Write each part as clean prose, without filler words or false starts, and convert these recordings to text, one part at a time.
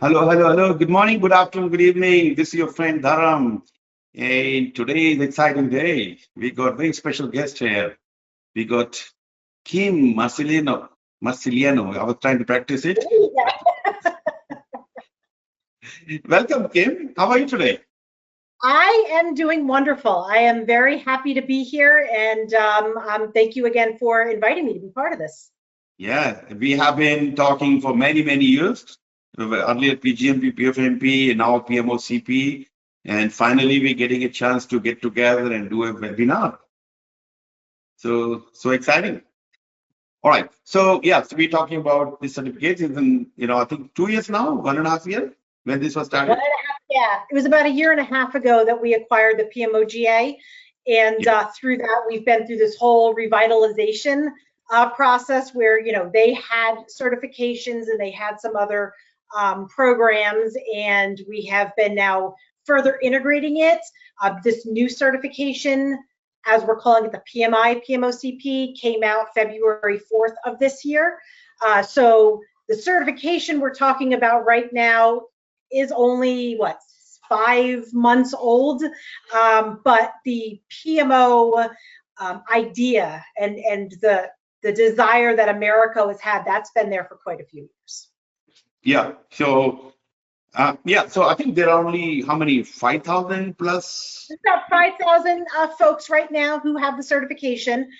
Hello, hello, hello. Good morning, good afternoon, good evening. This is your friend Dharam. And today is an exciting day. We got very special guest here. We got Kim Marcelliano. Marcelliano. I was trying to practice it. Welcome, Kim. How are you today? I am doing wonderful. I am very happy to be here, and thank you again for inviting me to be part of this. Yeah, we have been talking for many, many years. Earlier PgMP, PfMP, and now PMOCP. And finally, we're getting a chance to get together and do a webinar. So exciting. All right. So we're talking about this certificate. It's in, I think 2 years now, 1.5 years when this was started. 1.5, yeah. It was about 1.5 years ago that we acquired the PMOGA. And through that, we've been through this whole revitalization process where, they had certifications and they had some other programs, and we have been now further integrating it. This new certification, as we're calling it, the PMI PMOCP, came out February 4th of this year. So the certification we're talking about right now is only, 5 months old, but the PMO idea and the desire that America has had, that's been there for quite a few years. Yeah. So I think there are only how many? 5,000 plus? We've got 5,000 folks right now who have the certification.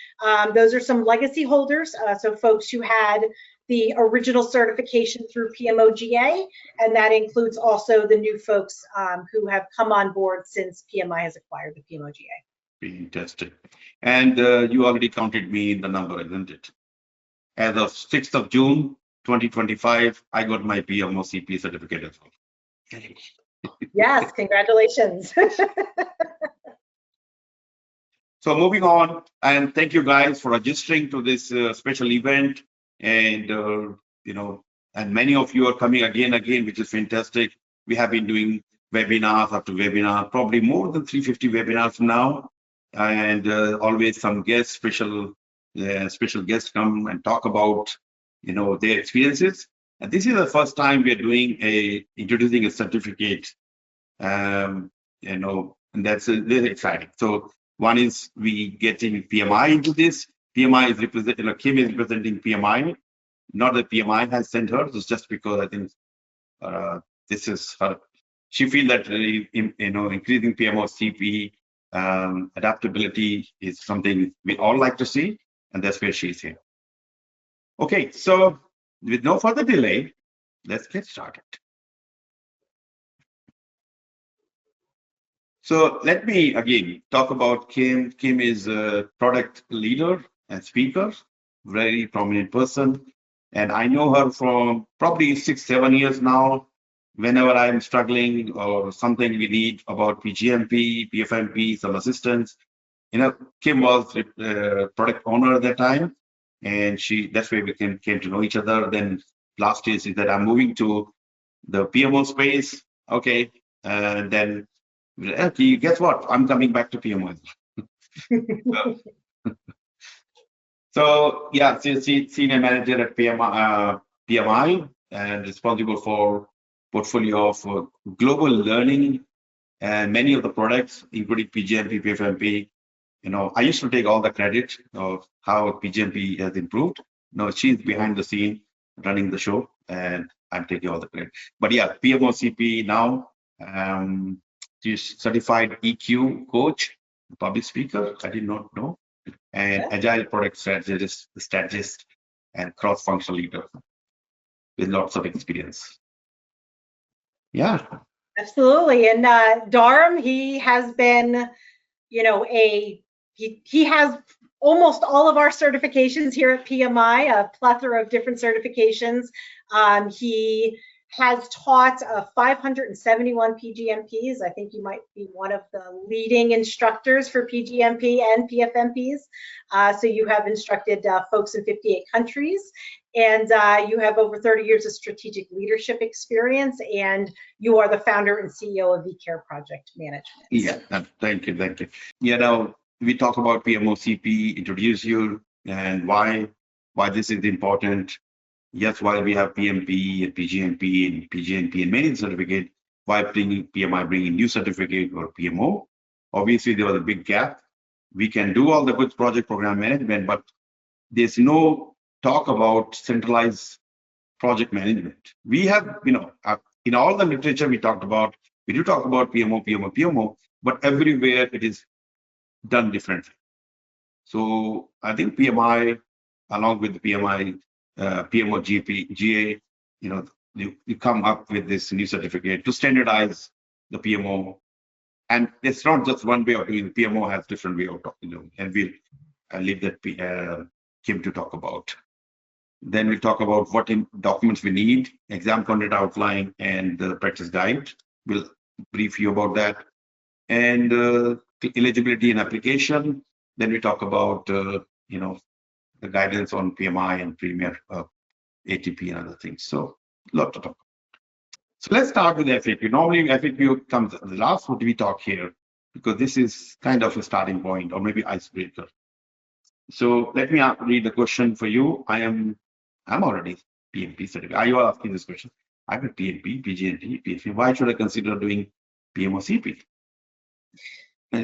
Those are some legacy holders, so folks who had the original certification through PMOGA, and that includes also the new folks who have come on board since PMI has acquired the PMOGA. Fantastic. And you already counted me in the number, isn't it? As of 6th of June, 2025, I got my PMOCP certificate as well. Yes, congratulations. So moving on, and thank you guys for registering to this special event. And, and many of you are coming again, which is fantastic. We have been doing webinars after webinar, probably more than 350 webinars now. And always some guests, special guests come and talk about, their experiences. And this is the first time we are doing introducing a certificate, and that's very exciting. So one is we getting PMI into this. PMI is representing, Kim is representing PMI, not that PMI has sent her. It's just because I think this is her. She feels that increasing PMOCP adaptability is something we all like to see, and that's where she's here. Okay, so with no further delay, let's get started. So let me again talk about Kim. Kim is a product leader and speaker, very prominent person. And I know her from probably 6-7 years now. Whenever I'm struggling or something we need about PgMP, PfMP, some assistance, Kim was product owner at that time. And that's where we came to know each other. Then last year is that I'm moving to the PMO space. Okay. And then, okay, guess what? I'm coming back to PMO. So she's senior manager at PMI and responsible for portfolio of global learning and many of the products, including PgMP, PfMP. I used to take all the credit of how PgMP has improved. She's behind the scene running the show, and I'm taking all the credit. But PMOCP now. She's certified EQ coach, public speaker. I did not know. And agile product strategist, and cross-functional leader with lots of experience. Yeah. Absolutely. And Dharam, he has been, he has almost all of our certifications here at PMI, a plethora of different certifications. He has taught 571 PgMPs. I think you might be one of the leading instructors for PgMP and PfMPs. So you have instructed folks in 58 countries, and you have over 30 years of strategic leadership experience, and you are the founder and CEO of vCare Project Management. Yeah, thank you. We talk about PMOCP, introduce you, and why this is important. Yes, while we have PMP and PgMP and PgMP and many certificate, while PMI bringing new certificate or PMO, obviously there was a big gap. We can do all the good project program management, but there's no talk about centralized project management. We have, in all the literature we do talk about PMO, PMO, PMO, but everywhere it is done differently. So I think PMI, along with the PMI, PMO GA, you come up with this new certificate to standardize the PMO. And it's not just one way of doing it. PMO has different way of talking, and we'll leave that Kim to talk about. Then we talk about what documents we need, exam content outline, and the practice guide. We'll brief you about that. And eligibility and application. Then we talk about, the guidance on PMI and Premier ATP and other things. So a lot to talk about. So let's start with FAQ. Normally FAQ comes the last what we talk here, because this is kind of a starting point or maybe icebreaker. So let me read the question for you. I'm already PMP certified. Are you asking this question? I'm a PMP, PgMP, PfMP. Why should I consider doing PMOCP?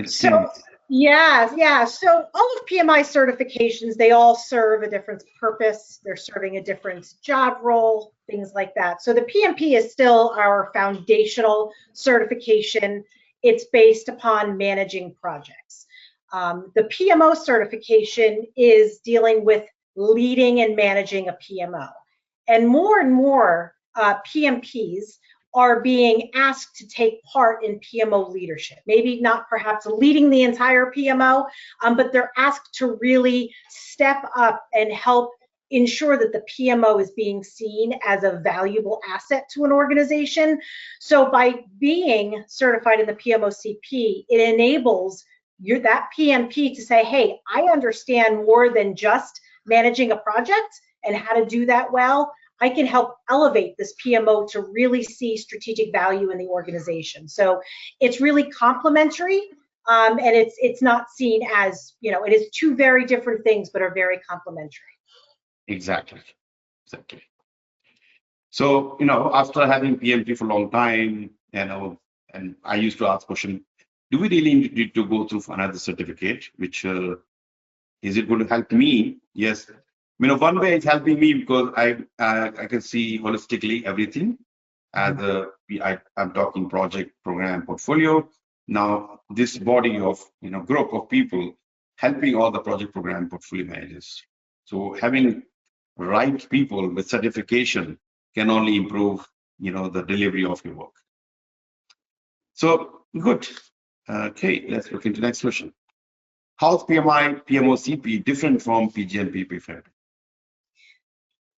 So So all of PMI certifications, they all serve a different purpose. They're serving a different job role, things like that. So the PMP is still our foundational certification. It's based upon managing projects. The PMO certification is dealing with leading and managing a PMO. And more PMPs are being asked to take part in PMO leadership. Maybe not perhaps leading the entire PMO, but they're asked to really step up and help ensure that the PMO is being seen as a valuable asset to an organization. So by being certified in the PMOCP, it enables that PMP to say, hey, I understand more than just managing a project and how to do that well. I can help elevate this PMO to really see strategic value in the organization. So it's really complementary, and it's not seen as, it is two very different things, but are very complementary. Exactly. So, after having PMP for a long time, and I used to ask question, do we really need to go through another certificate, which is it going to help me? Yes. One way it's helping me because I can see holistically everything. As I'm talking project, program, portfolio. Now this body of group of people helping all the project, program, portfolio managers. So having right people with certification can only improve the delivery of your work. So good. Okay, let's look into the next question. How's PMI PMOCP different from PgMP PfMP?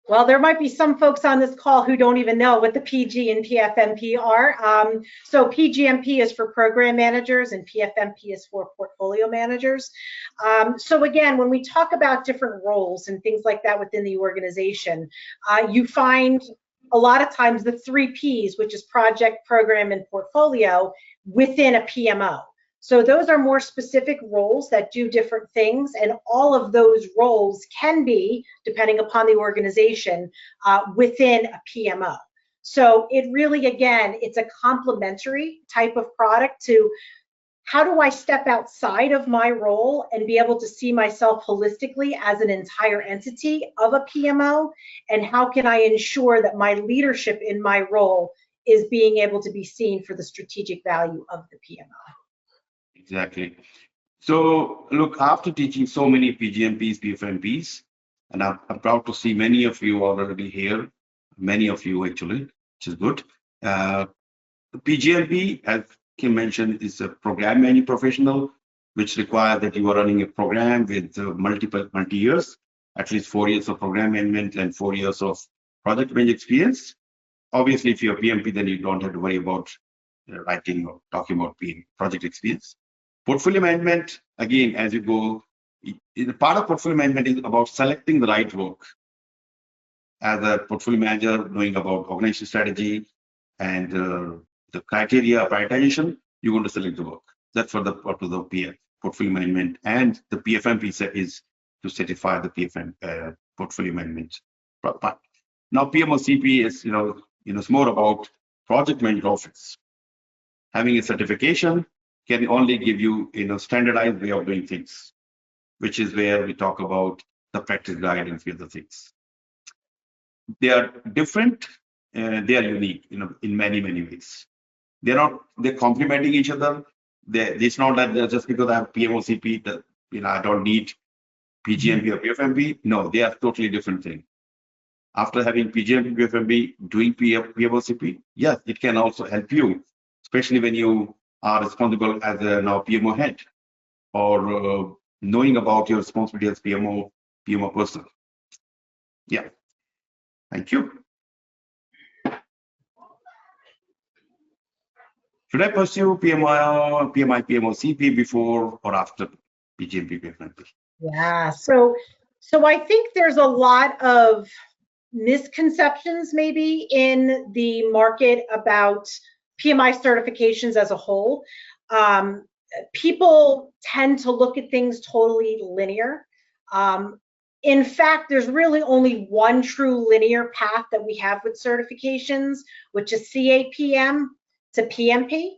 Well, there might be some folks on this call who don't even know what the PG and PfMP are. So PgMP is for program managers and PfMP is for portfolio managers. So again, when we talk about different roles and things like that within the organization, you find a lot of times the 3 Ps, which is project, program, and portfolio within a PMO. So those are more specific roles that do different things, and all of those roles can be, depending upon the organization, within a PMO. So it really, again, it's a complementary type of product to how do I step outside of my role and be able to see myself holistically as an entire entity of a PMO, and how can I ensure that my leadership in my role is being able to be seen for the strategic value of the PMO. Exactly. So look, after teaching so many PgMPs, PfMPs, and I'm proud to see many of you already here, many of you actually, which is good. PgMP, as Kim mentioned, is a program management professional, which requires that you are running a program with multi years, at least 4 years of program management and 4 years of project management experience. Obviously, if you're PMP, then you don't have to worry about writing or talking about project experience. Portfolio management, again, as you go, the part of portfolio management is about selecting the right work. As a portfolio manager, knowing about organization strategy and the criteria prioritization, you're going to select the work. That's for the part of the portfolio management, and the PfMP is to certify the portfolio management part. Now PMOCP is, it's more about project manager office. Having a certification can only give you, standardized way of doing things, which is where we talk about the practice guide and few other things. They are different, they are unique, in many, many ways. They're complementing each other. It's not that just because I have PMOCP that, I don't need PgMP or PfMP. No, they are totally different things. After having PgMP, PfMP, doing PMOCP, yes, it can also help you, especially when you are responsible as a now PMO head, or knowing about your responsibility as PMO person. Yeah. Thank you. Should I pursue PMI PMOCP before or after PgMP, PfMP? Yeah, so I think there's a lot of misconceptions maybe in the market about PMI certifications as a whole. People tend to look at things totally linear. In fact, there's really only one true linear path that we have with certifications, which is CAPM to PMP.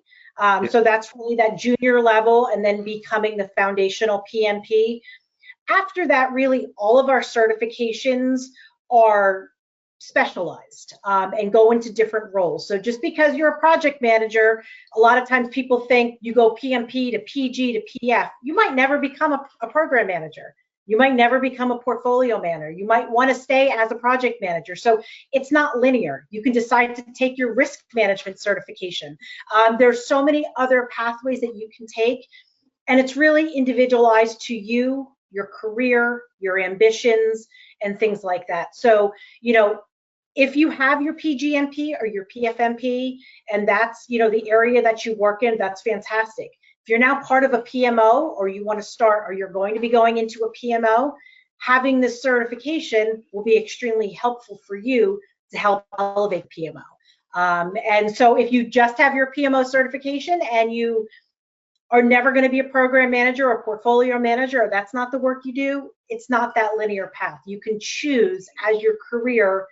So that's really that junior level and then becoming the foundational PMP. After that, really all of our certifications are specialized and go into different roles. So just because you're a project manager, a lot of times people think you go PMP to PG to PF. You might never become a program manager. You might never become a portfolio manager. You might want to stay as a project manager. So it's not linear. You can decide to take your risk management certification. There's so many other pathways that you can take, and it's really individualized to you, your career, your ambitions, and things like that. So, if you have your PgMP or your PfMP, and that's, the area that you work in, that's fantastic. If you're now part of a PMO, or you want to start, or you're going to be going into a PMO, having this certification will be extremely helpful for you to help elevate PMO. And so if you just have your PMO certification and you are never going to be a program manager or portfolio manager, or that's not the work you do, it's not that linear path. You can choose as your career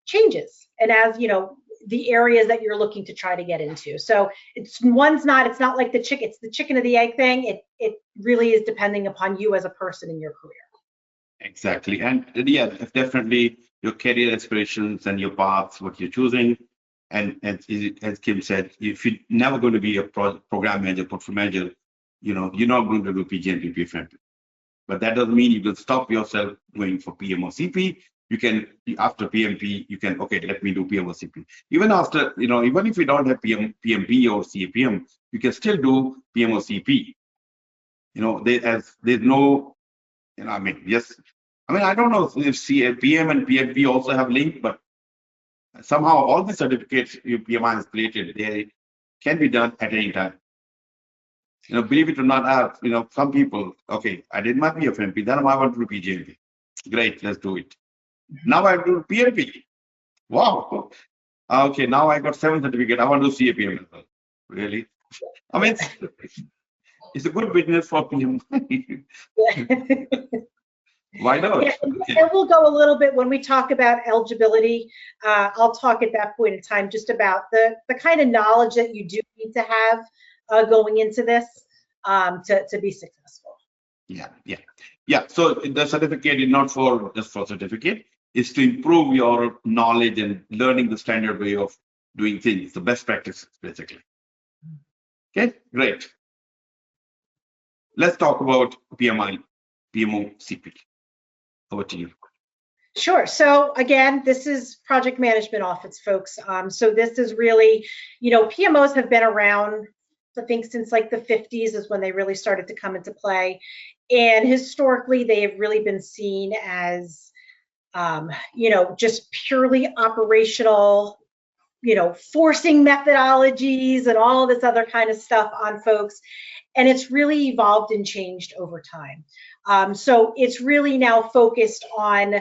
changes and as, the areas that you're looking to try to get into. So it's not like it's the chicken or the egg thing. It really is depending upon you as a person in your career. Exactly. And yeah, definitely your career aspirations and your paths, what you're choosing. And as Kim said, if you're never going to be a program manager, portfolio manager, you're not going to do PgMP, PfMP. But that doesn't mean you will stop yourself going for PMOCP. You can, after PMP, you can, okay, let me do PMOCP. Even after, even if you don't have PMP or CAPM, you can still do PMOCP. There's no, yes. I don't know if CAPM and PMP also have linked, but somehow all the certificates PMI has created, they can be done at any time. Believe it or not, I have, some people, okay, I did my PfMP, then I want to do PgMP. Great, let's do it. Now I do PMP. Wow. Okay, now I got 7 certificates. I want to do CAPM as well. Really? It's a good business for PM. Why not? Yeah, and we'll go a little bit when we talk about eligibility. I'll talk at that point in time just about the kind of knowledge that you do need to have going into this to be successful. Yeah. So the certificate is not just for certificate. It's to improve your knowledge and learning the standard way of doing things, the best practices, basically. Okay, great. Let's talk about PMI PMOCP. Over to you. Sure. So again, this is project management office, folks. So this is really, PMOs have been around, I think, since like the 50s is when they really started to come into play. And historically, they have really been seen as, just purely operational, forcing methodologies and all this other kind of stuff on folks. And it's really evolved and changed over time. So it's really now focused on,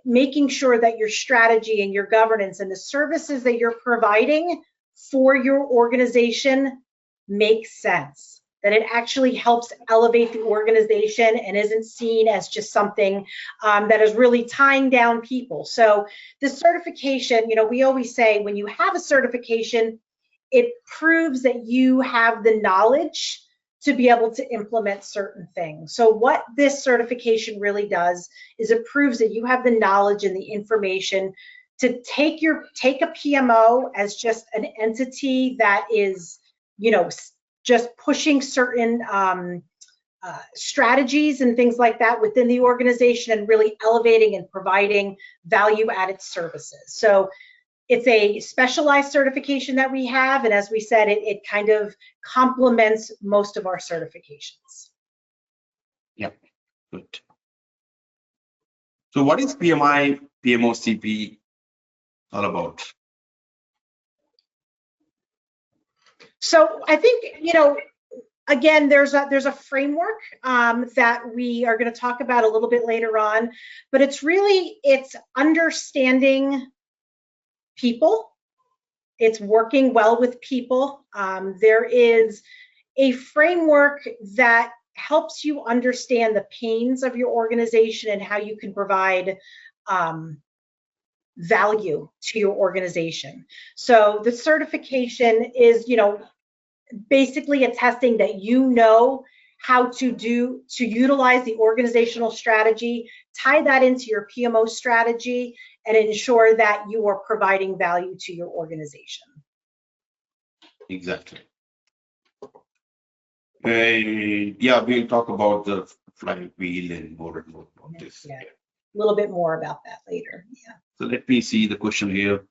making sure that your strategy and your governance and the services that you're providing for your organization make sense, that it actually helps elevate the organization and isn't seen as just something that is really tying down people. So the certification, we always say when you have a certification, it proves that you have the knowledge to be able to implement certain things. So what this certification really does is it proves that you have the knowledge and the information to take a PMO as just an entity that is, just pushing certain strategies and things like that within the organization and really elevating and providing value-added services. So it's a specialized certification that we have, and as we said, it kind of complements most of our certifications. Yeah, good. So what is PMI PMOCP all about? So I think, again, there's a framework that we are going to talk about a little bit later on, but it's understanding people. It's working well with people. There is a framework that helps you understand the pains of your organization and how you can provide value to your organization. So the certification is, basically attesting that how to utilize the organizational strategy, tie that into your PMO strategy, and ensure that you are providing value to your organization. Exactly. Yeah, we'll talk about the flywheel and more about this. Yeah, a little bit more about that later. Yeah. So let me see the question here.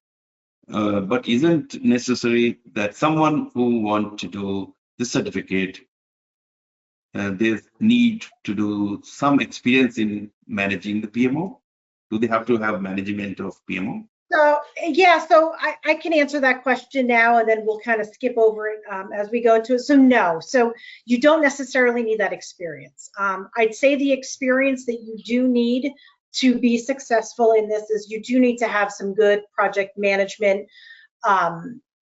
But isn't necessary that someone who wants to do this certificate, they need to do some experience in managing the PMO? Do they have to have management of PMO? So yeah, so I can answer that question now, and then we'll kind of skip over it as we go into it. So no, so you don't necessarily need that experience. I'd say the experience that you do need to be successful in this is you do need to have some good project management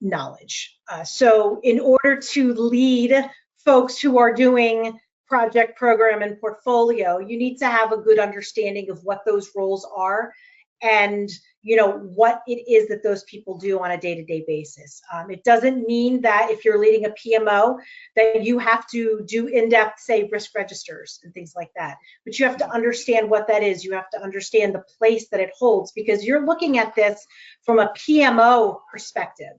knowledge. So in order to lead folks who are doing project, program, and portfolio, you need to have a good understanding of what those roles are and what it is that those people do on a day-to-day basis. It doesn't mean that if you're leading a PMO that you have to do in-depth, say, risk registers and things like that. But you have to understand what that is. You have to understand the place that it holds, because you're looking at this from a PMO perspective.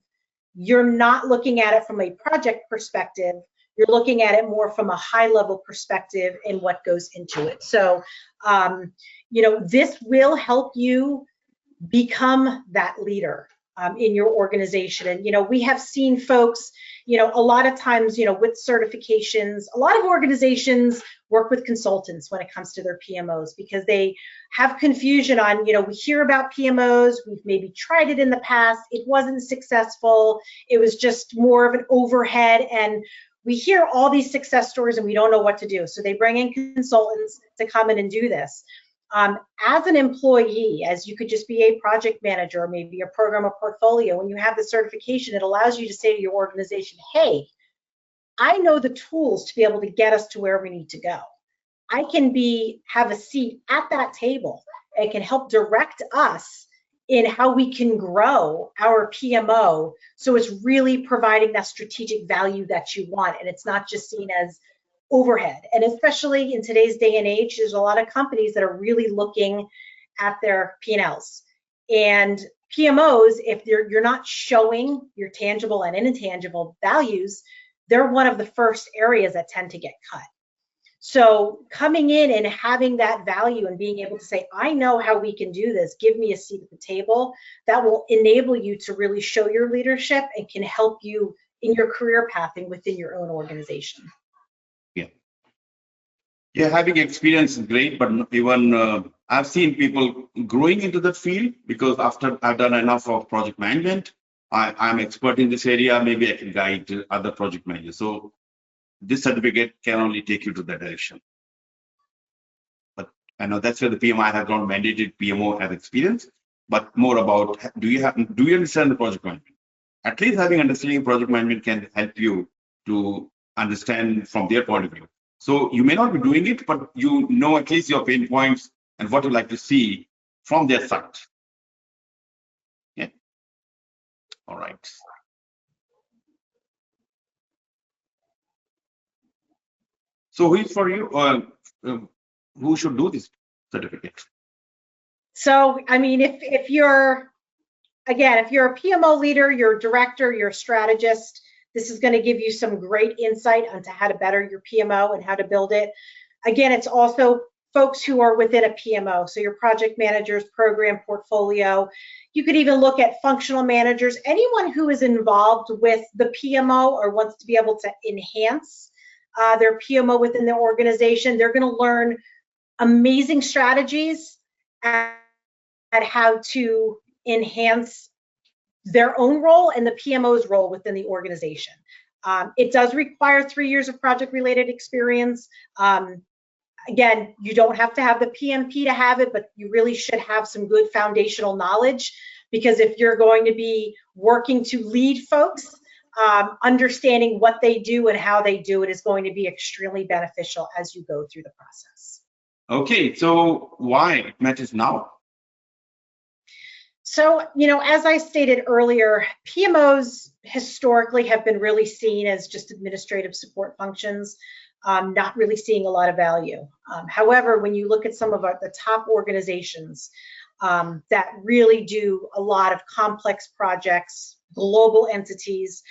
You're not looking at it from a project perspective. You're looking at it more from a high-level perspective and what goes into it. So, this will help you become that leader in your organization. And, we have seen folks, a lot of times, with certifications, a lot of organizations work with consultants when it comes to their PMOs because they have confusion on, we hear about PMOs, we've maybe tried it in the past, it wasn't successful, it was just more of an overhead, and we hear all these success stories and we don't know what to do. So they bring in consultants to come in and do this. As an employee, as you could just be a project manager or maybe a program or portfolio, when you have the certification, it allows you to say to your organization, hey, I know the tools to be able to get us to where we need to go. I can have a seat at that table. It can help direct us in how we can grow our PMO. So it's really providing that strategic value that you want. And it's not just seen as overhead. And especially in today's day and age, there's a lot of companies that are really looking at their P&Ls. And PMOs, if you're not showing your tangible and intangible values, they're one of the first areas that tend to get cut. So coming in and having that value and being able to say, I know how we can do this, give me a seat at the table, that will enable you to really show your leadership and can help you in your career pathing within your own organization. Yeah, having experience is great, but even I've seen people growing into that field because after I've done enough of project management, I'm expert in this area, maybe I can guide other project managers. So this certificate can only take you to that direction. But I know that's where the PMI has not mandated PMO has experience, but more about do you understand the project management? At least having understanding project management can help you to understand from their point of view. So you may not be doing it, but you know at least your pain points and what you like to see from their side. Yeah. All right. So who is for you? Who should do this certificate? So, I mean, if you're, again, if you're a PMO leader, you're a director, you're a strategist, this is going to give you some great insight onto how to better your PMO and how to build it. Again, it's also folks who are within a PMO, so your project managers, program portfolio. You could even look at functional managers, anyone who is involved with the PMO or wants to be able to enhance their PMO within their organization. They're going to learn amazing strategies at how to enhance their own role and the PMO's role within the organization. It does require 3 years of project-related experience. Again, you don't have to have the PMP to have it, but you really should have some good foundational knowledge, because if you're going to be working to lead folks, understanding what they do and how they do it is going to be extremely beneficial as you go through the process. Okay, so why it matters now? So, as I stated earlier, PMOs historically have been really seen as just administrative support functions, not really seeing a lot of value. However, when you look at some of the top organizations that really do a lot of complex projects, global entities,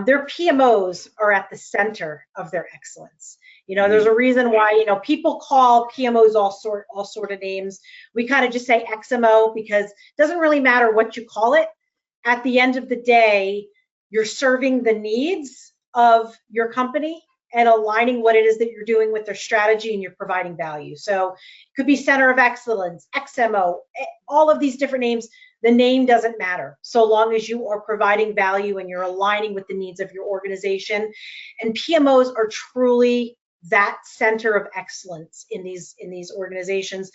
their PMOs are at the center of their excellence. There's a reason why, people call PMOs all sort of names. We kind of just say XMO because it doesn't really matter what you call it. At the end of the day, you're serving the needs of your company and aligning what it is that you're doing with their strategy, and you're providing value. So it could be Center of Excellence, XMO, all of these different names. The name doesn't matter so long as you are providing value and you're aligning with the needs of your organization. And PMOs are truly that center of excellence in these organizations.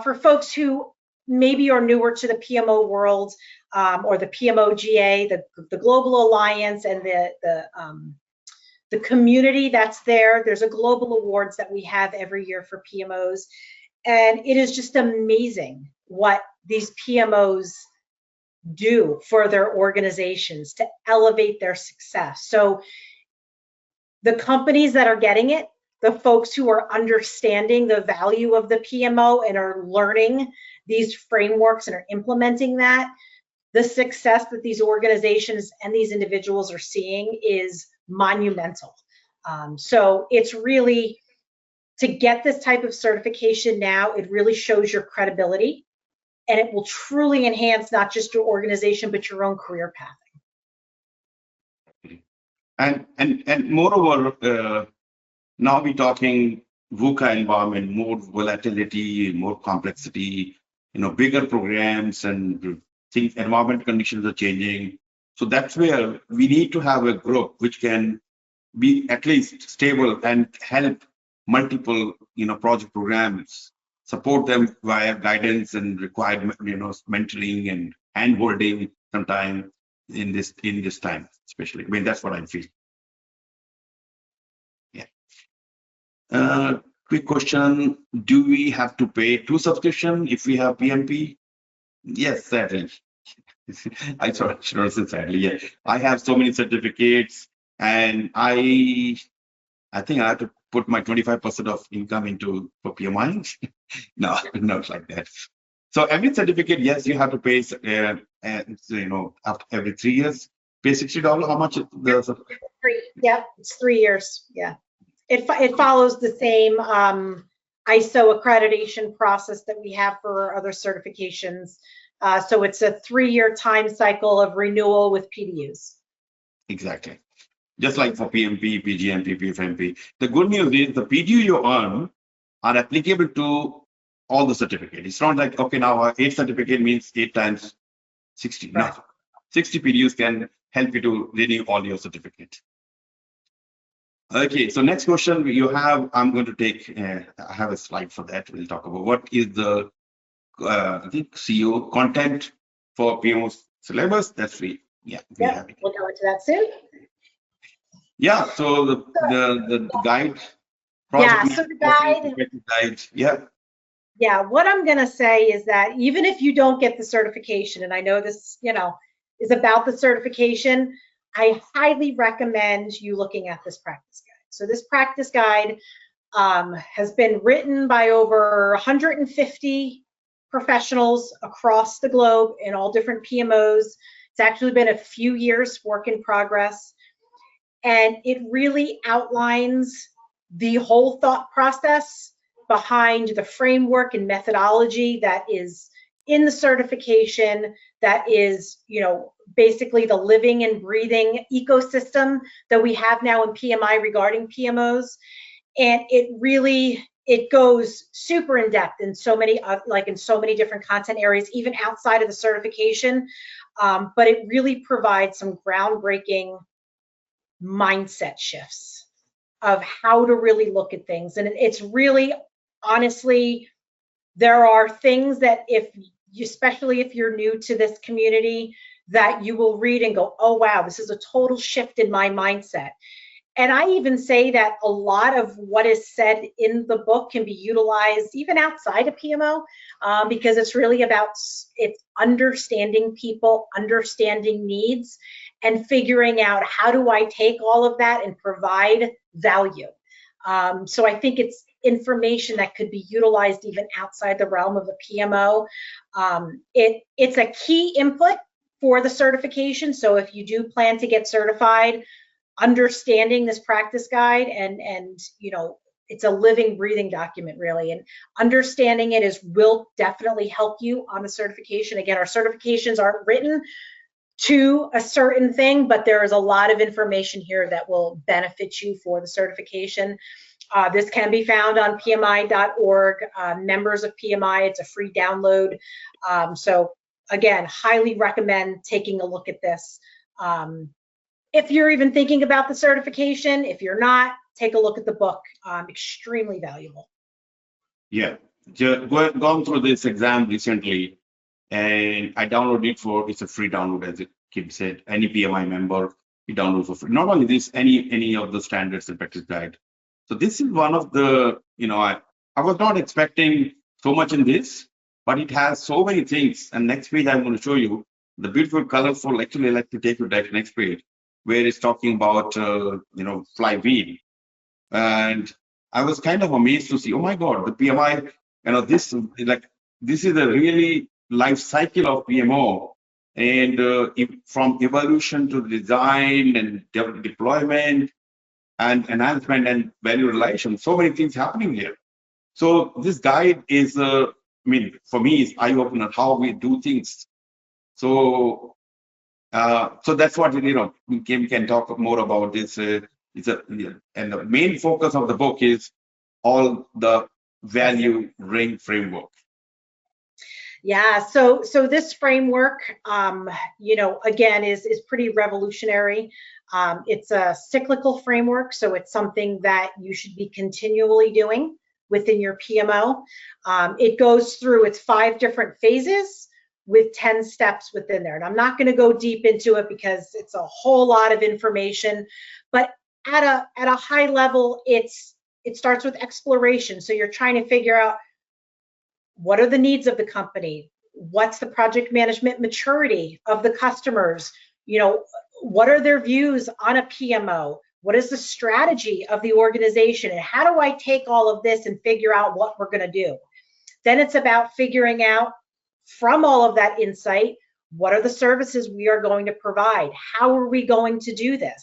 For folks who maybe are newer to the PMO world, or the PMOGA, the Global Alliance, and the community that's there, there's a global awards that we have every year for PMOs, and it is just amazing what these PMOs do for their organizations to elevate their success. So the companies that are getting it, the folks who are understanding the value of the PMO and are learning these frameworks and are implementing that, the success that these organizations and these individuals are seeing is monumental. So it's really, to get this type of certification now, it really shows your credibility, and it will truly enhance not just your organization, but your own career path. And moreover, now we're talking VUCA environment, more volatility, more complexity, bigger programs, and things, environment conditions are changing. So that's where we need to have a group which can be at least stable and help multiple, project programs, support them via guidance and required, mentoring and hand-holding sometime in this time, especially. I mean, that's what I feel. Yeah. Quick question: do we have to pay 2 subscription if we have PMP? Yes, certainly. I should say sadly. Yeah, I have so many certificates, and I think I have to put my 25% of income into for PMI. No, not like that. So every certificate, yes, you have to pay. After every 3 years, pay $60. How much? Yeah, it's 3 years. Yeah, it follows the same ISO accreditation process that we have for other certifications. So it's a 3-year time cycle of renewal with PDUs. Exactly. Just like for PMP, PgMP, PfMP. The good news is the PDU you earn are applicable to all the certificates. It's not like, okay, now 8 certificate means 8 times 60. Right. No, 60 PDUs can help you to renew all your certificates. Okay, so next question you have, I'm going to take, I have a slide for that. We'll talk about what is the, I think, CO content for PMO syllabus. That's free. Yeah, we'll go into that soon. Yeah, so the guide, Yeah, project so the guide, guide, yeah. yeah, what I'm going to say is that even if you don't get the certification, and I know this, is about the certification, I highly recommend you looking at this practice guide. So this practice guide has been written by over 150 professionals across the globe in all different PMOs. It's actually been a few years work in progress, and it really outlines the whole thought process behind the framework and methodology that is in the certification, that is, basically the living and breathing ecosystem that we have now in PMI regarding PMOs. And it goes super in depth in so many different content areas, even outside of the certification. But it really provides some groundbreaking mindset shifts of how to really look at things. And it's really, honestly, there are things that especially if you're new to this community, that you will read and go, oh, wow, this is a total shift in my mindset. And I even say that a lot of what is said in the book can be utilized even outside of PMO, because it's really about understanding people, understanding needs, and figuring out how do I take all of that and provide value. So I think it's information that could be utilized even outside the realm of a PMO. It's a key input for the certification. So if you do plan to get certified, understanding this practice guide and it's a living, breathing document, really, and understanding it will definitely help you on the certification. Again, our certifications aren't written to a certain thing, but there is a lot of information here that will benefit you for the certification. This can be found on PMI.org, members of PMI. It's a free download. So again, highly recommend taking a look at this. If you're even thinking about the certification, if you're not, take a look at the book. Extremely valuable. Yeah, gone through this exam recently, and I downloaded it it's a free download, as Kim said. Any PMI member, you download for free. Not only this, any of the standards and practice guide. So this is one of the, I was not expecting so much in this, but it has so many things. And next page, I'm going to show you the beautiful, colorful. Actually, I'd like to take you to the next page, where it's talking about, flywheel. And I was kind of amazed to see, oh my God, the PMI, this is a really life cycle of PMO. And from evolution to design and deployment and enhancement and value realization, so many things happening here. So this guide is, for me, is eye-opener how we do things. So that's what we can talk more about this. And the main focus of the book is all the value ring framework. Yeah, so this framework, again, is pretty revolutionary. It's a cyclical framework, so it's something that you should be continually doing within your PMO. It goes through its 5 different phases with 10 steps within there. And I'm not going to go deep into it because it's a whole lot of information, but at a high level, it starts with exploration. So you're trying to figure out, what are the needs of the company? What's the project management maturity of the customers? What are their views on a PMO? What is the strategy of the organization? And how do I take all of this and figure out what we're going to do? Then it's about figuring out, from all of that insight, what are the services we are going to provide? How are we going to do this?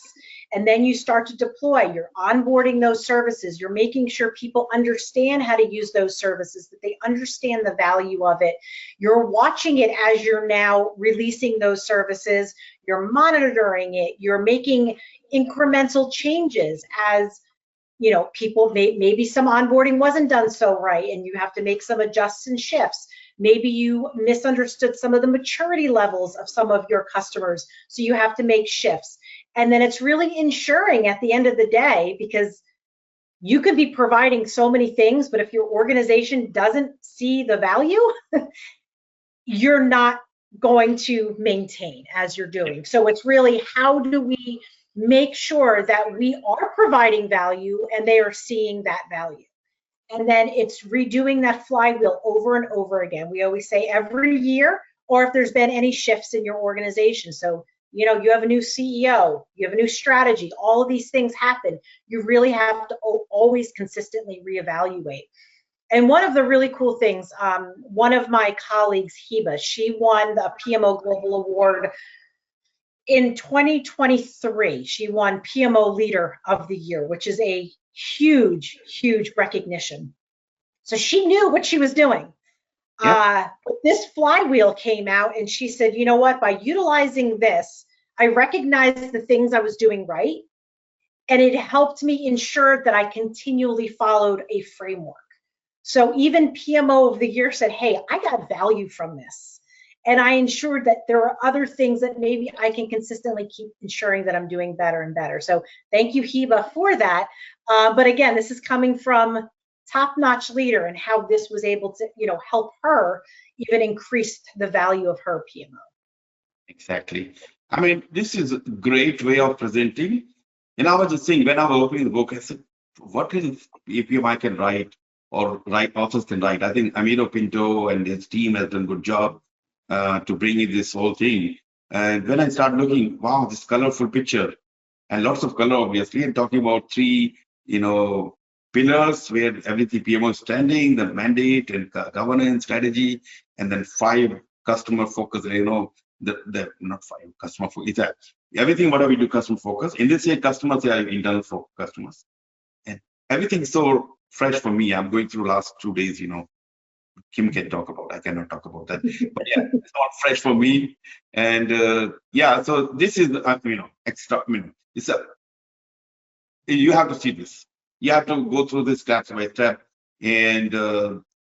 And then you start to deploy. You're onboarding those services. You're making sure people understand how to use those services, that they understand the value of it. You're watching it as you're now releasing those services. You're monitoring it. You're making incremental changes as people maybe some onboarding wasn't done so right, and you have to make some adjusts and shifts. Maybe you misunderstood some of the maturity levels of some of your customers, so you have to make shifts. And then it's really ensuring at the end of the day, because you could be providing so many things, but if your organization doesn't see the value, you're not going to maintain as you're doing. So it's really, how do we make sure that we are providing value and they are seeing that value. And then it's redoing that flywheel over and over again. We always say every year, or if there's been any shifts in your organization. So, you know, you have a new CEO, you have a new strategy, all of these things happen. You really have to always consistently reevaluate. And one of the really cool things, one of my colleagues, Heba, she won the PMO Global Award in 2023. She won PMO Leader of the Year, which is a huge, huge recognition. So she knew what she was doing. But this flywheel came out and she said, you know what, by utilizing this, I recognized the things I was doing right. And it helped me ensure that I continually followed a framework. So even PMO of the Year said, hey, I got value from this. And I ensured that there are other things that maybe I can consistently keep ensuring that I'm doing better and better. So thank you, Heba, for that. But again, this is coming from top-notch leader and how this was able to, you know, help her even increase the value of her PMO. Exactly. I mean, this is a great way of presenting. And I was just saying, when I was opening the book, I said, what is EPM I can write or authors can write? I think Amiro Pinto and his team has done a good job to bring in this whole thing. And when I start looking, wow, this colorful picture and lots of color, obviously, and talking about three, you know, pillars where everything PMO is standing, the mandate and governance strategy, and then 5 customer focus, you know, not 5 customer focus, it's that everything, whatever we do, customer focus. In this case, customers are internal for customers. And everything is so fresh for me. I'm going through last 2 days, you know, Kim can talk about, I cannot talk about that. But yeah, it's all fresh for me. And yeah, so this is, you know, extra, I mean, you have to see this. You have to go through this step by step. And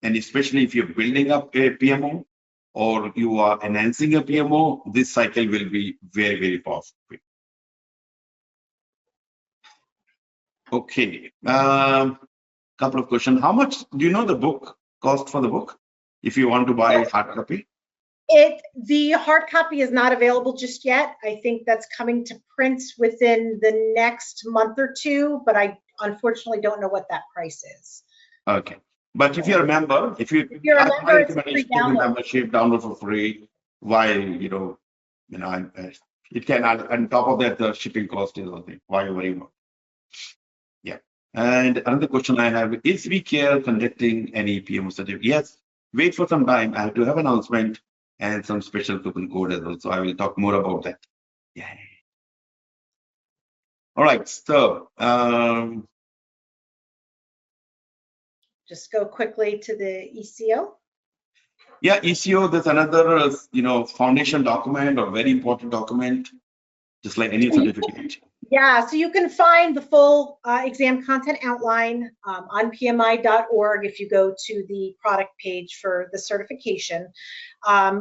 especially if you're building up a PMO or you are enhancing a PMO, this cycle will be very, very powerful. Okay. Couple of questions. How much do you know the book cost for the book if you want to buy hard copy? The hard copy is not available just yet. I think that's coming to print within the next month or 2, but I unfortunately don't know what that price is. Okay. But if you're a member, if you're a member, it's free download. Membership, download for free. Why, you know, it can, on top of that, the shipping cost is nothing. Why you worry about? Yeah. And another question I have is vCare conducting any PMO certificate? Yes. Wait for some time. I have to have an announcement and some special coupon code as well. So I will talk more about that. Yeah. All right. So just go quickly to the ECO. Yeah, ECO, there's another, you know, foundation document or very important document, just like any certificate. Yeah, so you can find the full exam content outline on PMI.org if you go to the product page for the certification,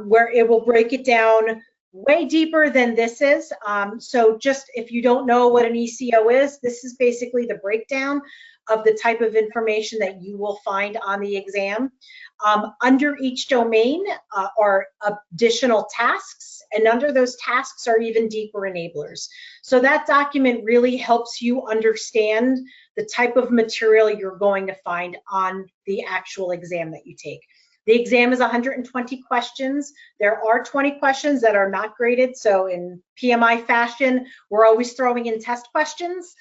where it will break it down way deeper than this is. So just if you don't know what an ECO is, this is basically the breakdown of the type of information that you will find on the exam. Under each domain are additional tasks, and under those tasks are even deeper enablers. So that document really helps you understand the type of material you're going to find on the actual exam that you take. The exam is 120 questions. There are 20 questions that are not graded. So in PMI fashion, we're always throwing in test questions.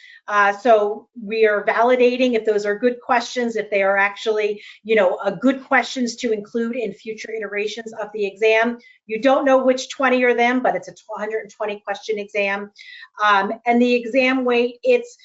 So we are validating if those are good questions, if they are actually, you know, good questions to include in future iterations of the exam. You don't know which 20 are them, but it's a 120 question exam. And the exam weight, it's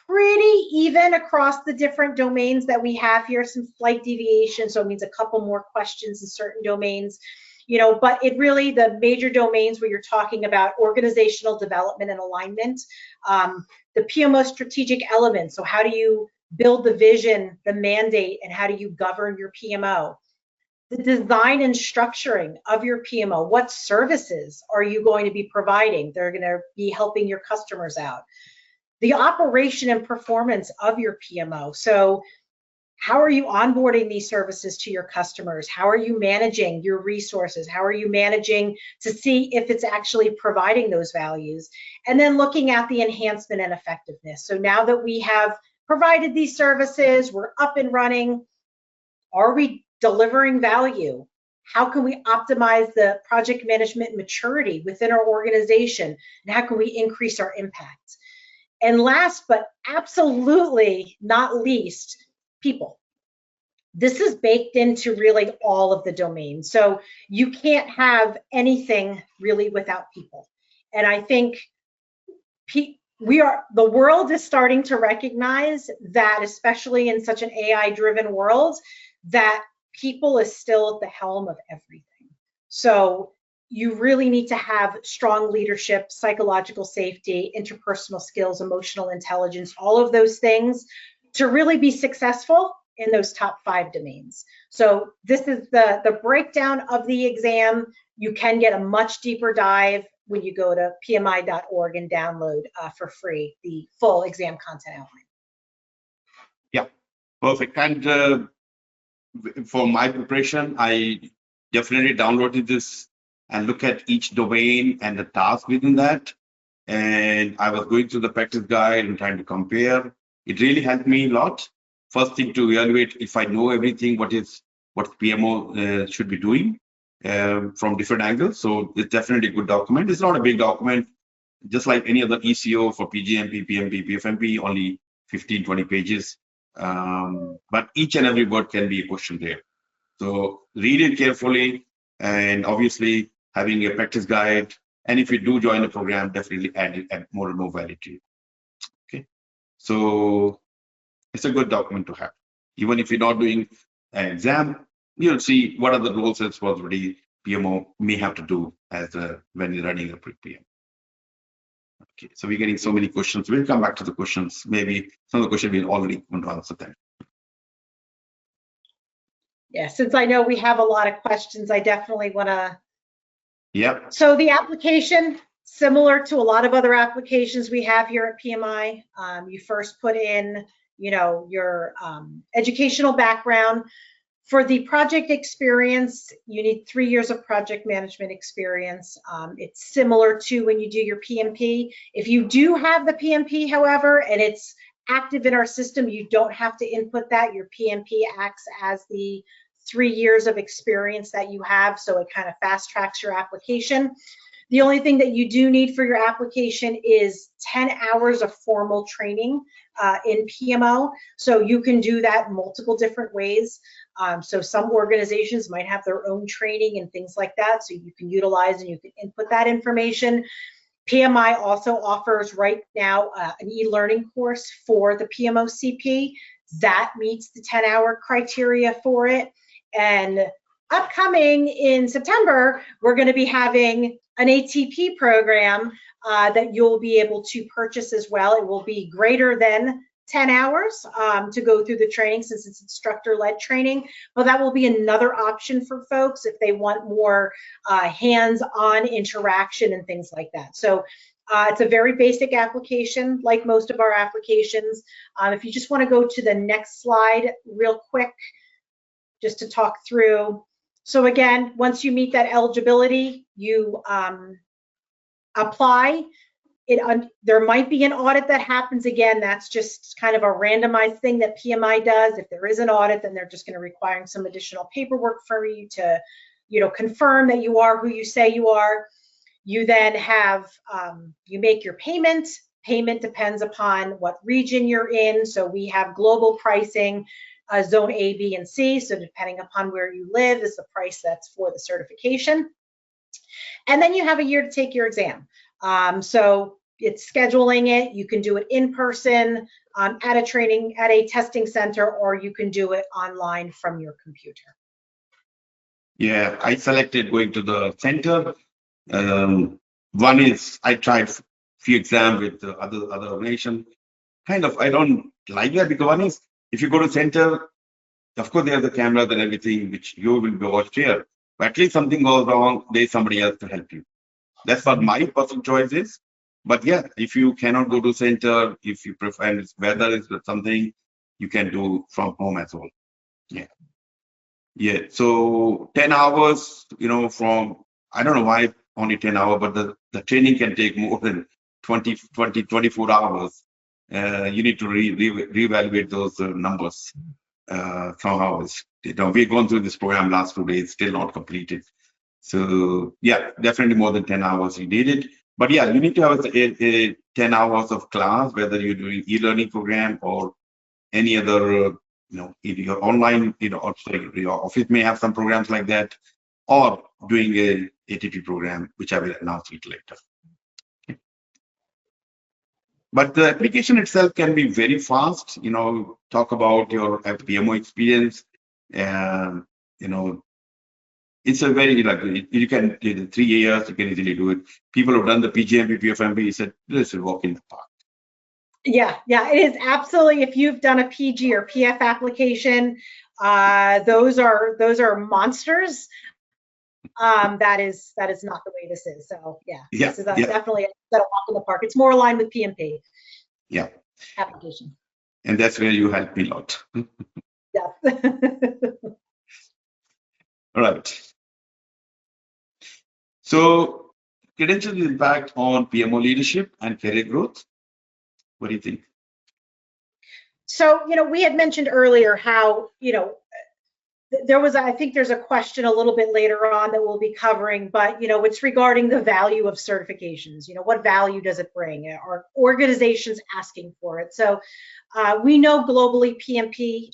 pretty even across the different domains that we have here, some slight deviation, so it means a couple more questions in certain domains, you know, but it really, the major domains where you're talking about organizational development and alignment, the PMO strategic elements, so how do you build the vision, the mandate, and how do you govern your PMO? The design and structuring of your PMO, what services are you going to be providing? They're going to be helping your customers out. The operation and performance of your PMO. So how are you onboarding these services to your customers? How are you managing your resources? How are you managing to see if it's actually providing those values? And then looking at the enhancement and effectiveness. So now that we have provided these services, we're up and running, are we delivering value? How can we optimize the project management maturity within our organization? And how can we increase our impact? And last but absolutely not least, people. This is baked into really all of the domains. So you can't have anything really without people. And I think the world is starting to recognize that, especially in such an AI-driven world, that people is still at the helm of everything. So you really need to have strong leadership, psychological safety, interpersonal skills, emotional intelligence, all of those things to really be successful in those top 5 domains. So this is the breakdown of the exam. You can get a much deeper dive when you go to pmi.org and download for free the full exam content outline. Yeah, perfect. And for my preparation, I definitely downloaded this and look at each domain and the task within that. And I was going through the practice guide and trying to compare. It really helped me a lot. First thing to evaluate if I know everything, what PMO should be doing from different angles. So it's definitely a good document. It's not a big document, just like any other ECO for PgMP, PMP, PfMP, only 15, 20 pages. But each and every word can be a question there. So read it carefully, and obviously having a practice guide. And if you do join the program, definitely add more and more value to you. Okay, so it's a good document to have. Even if you're not doing an exam, you'll see what are the roles and responsibilities PMO may have to do when you're running a pre-PM. Okay, so we're getting so many questions. We'll come back to the questions. Maybe some of the questions we'll already want to answer them. Yeah, since I know we have a lot of questions, I definitely want to. Yeah. So the application, similar to a lot of other applications we have here at PMI, you first put in, your educational background. For the project experience, you need 3 years of project management experience. It's similar to when you do your PMP. If you do have the PMP, however, and it's active in our system, you don't have to input that. Your PMP acts as the 3 years of experience that you have, so it kind of fast tracks your application. The only thing that you do need for your application is 10 hours of formal training in PMO. So you can do that multiple different ways. So some organizations might have their own training and things like that, so you can utilize and you can input that information. PMI also offers right now an e-learning course for the PMOCP that meets the 10-hour criteria for it. And upcoming in September, we're going to be having an ATP program that you'll be able to purchase as well. It will be greater than 10 hours to go through the training, since it's instructor-led training. But that will be another option for folks if they want more hands-on interaction and things like that. So it's a very basic application, like most of our applications. If you just want to go to the next slide real quick, just to talk through. So again, once you meet that eligibility, you apply. There might be an audit that happens. Again, that's just kind of a randomized thing that PMI does. If there is an audit, then they're just going to require some additional paperwork for you to, confirm that you are who you say you are. You then have, you make your payment. Payment depends upon what region you're in. So we have global pricing, zone A, B, and C. So depending upon where you live is the price that's for the certification. And then you have a year to take your exam. So it's scheduling it. You can do it in person at a testing center, or you can do it online from your computer. Yeah, I selected going to the center. One is I tried few exams with the other organization. Kind of, I don't like that, because one is, if you go to center, of course, there's the cameras and everything, which you will be watched here. But at least something goes wrong, there's somebody else to help you. That's what my personal choice is. But yeah, if you cannot go to center, if you prefer weather is something, you can do from home as well. Yeah. Yeah. So 10 hours, from, I don't know why only 10 hours, but the training can take more than 24 hours. You need to reevaluate those numbers somehow. We've gone through this program last 2 days, still not completed. So yeah, definitely more than 10 hours you need it. But yeah, you need to have a 10 hours of class, whether you're doing e-learning program or any other, either your online, or sorry, your office may have some programs like that, or doing a ATP program, which I will announce it later. Okay. But the application itself can be very fast. Talk about your PMO experience, and it's a very, you can, in 3 years, you can easily do it. People who've done the PgMP, PfMP, said, this is a walk in the park. Yeah, it is absolutely. If you've done a PG or PF application, those are monsters. That is not the way this is. So yeah. This is definitely a walk in the park. It's more aligned with PMP. Yeah. Application. And that's where you help me a lot. Yeah. All right. So, credential impact on PMO leadership and career growth. What do you think? So, we had mentioned earlier how, I think there's a question a little bit later on that we'll be covering, but, it's regarding the value of certifications. What value does it bring? Are organizations asking for it? So we know globally PMP,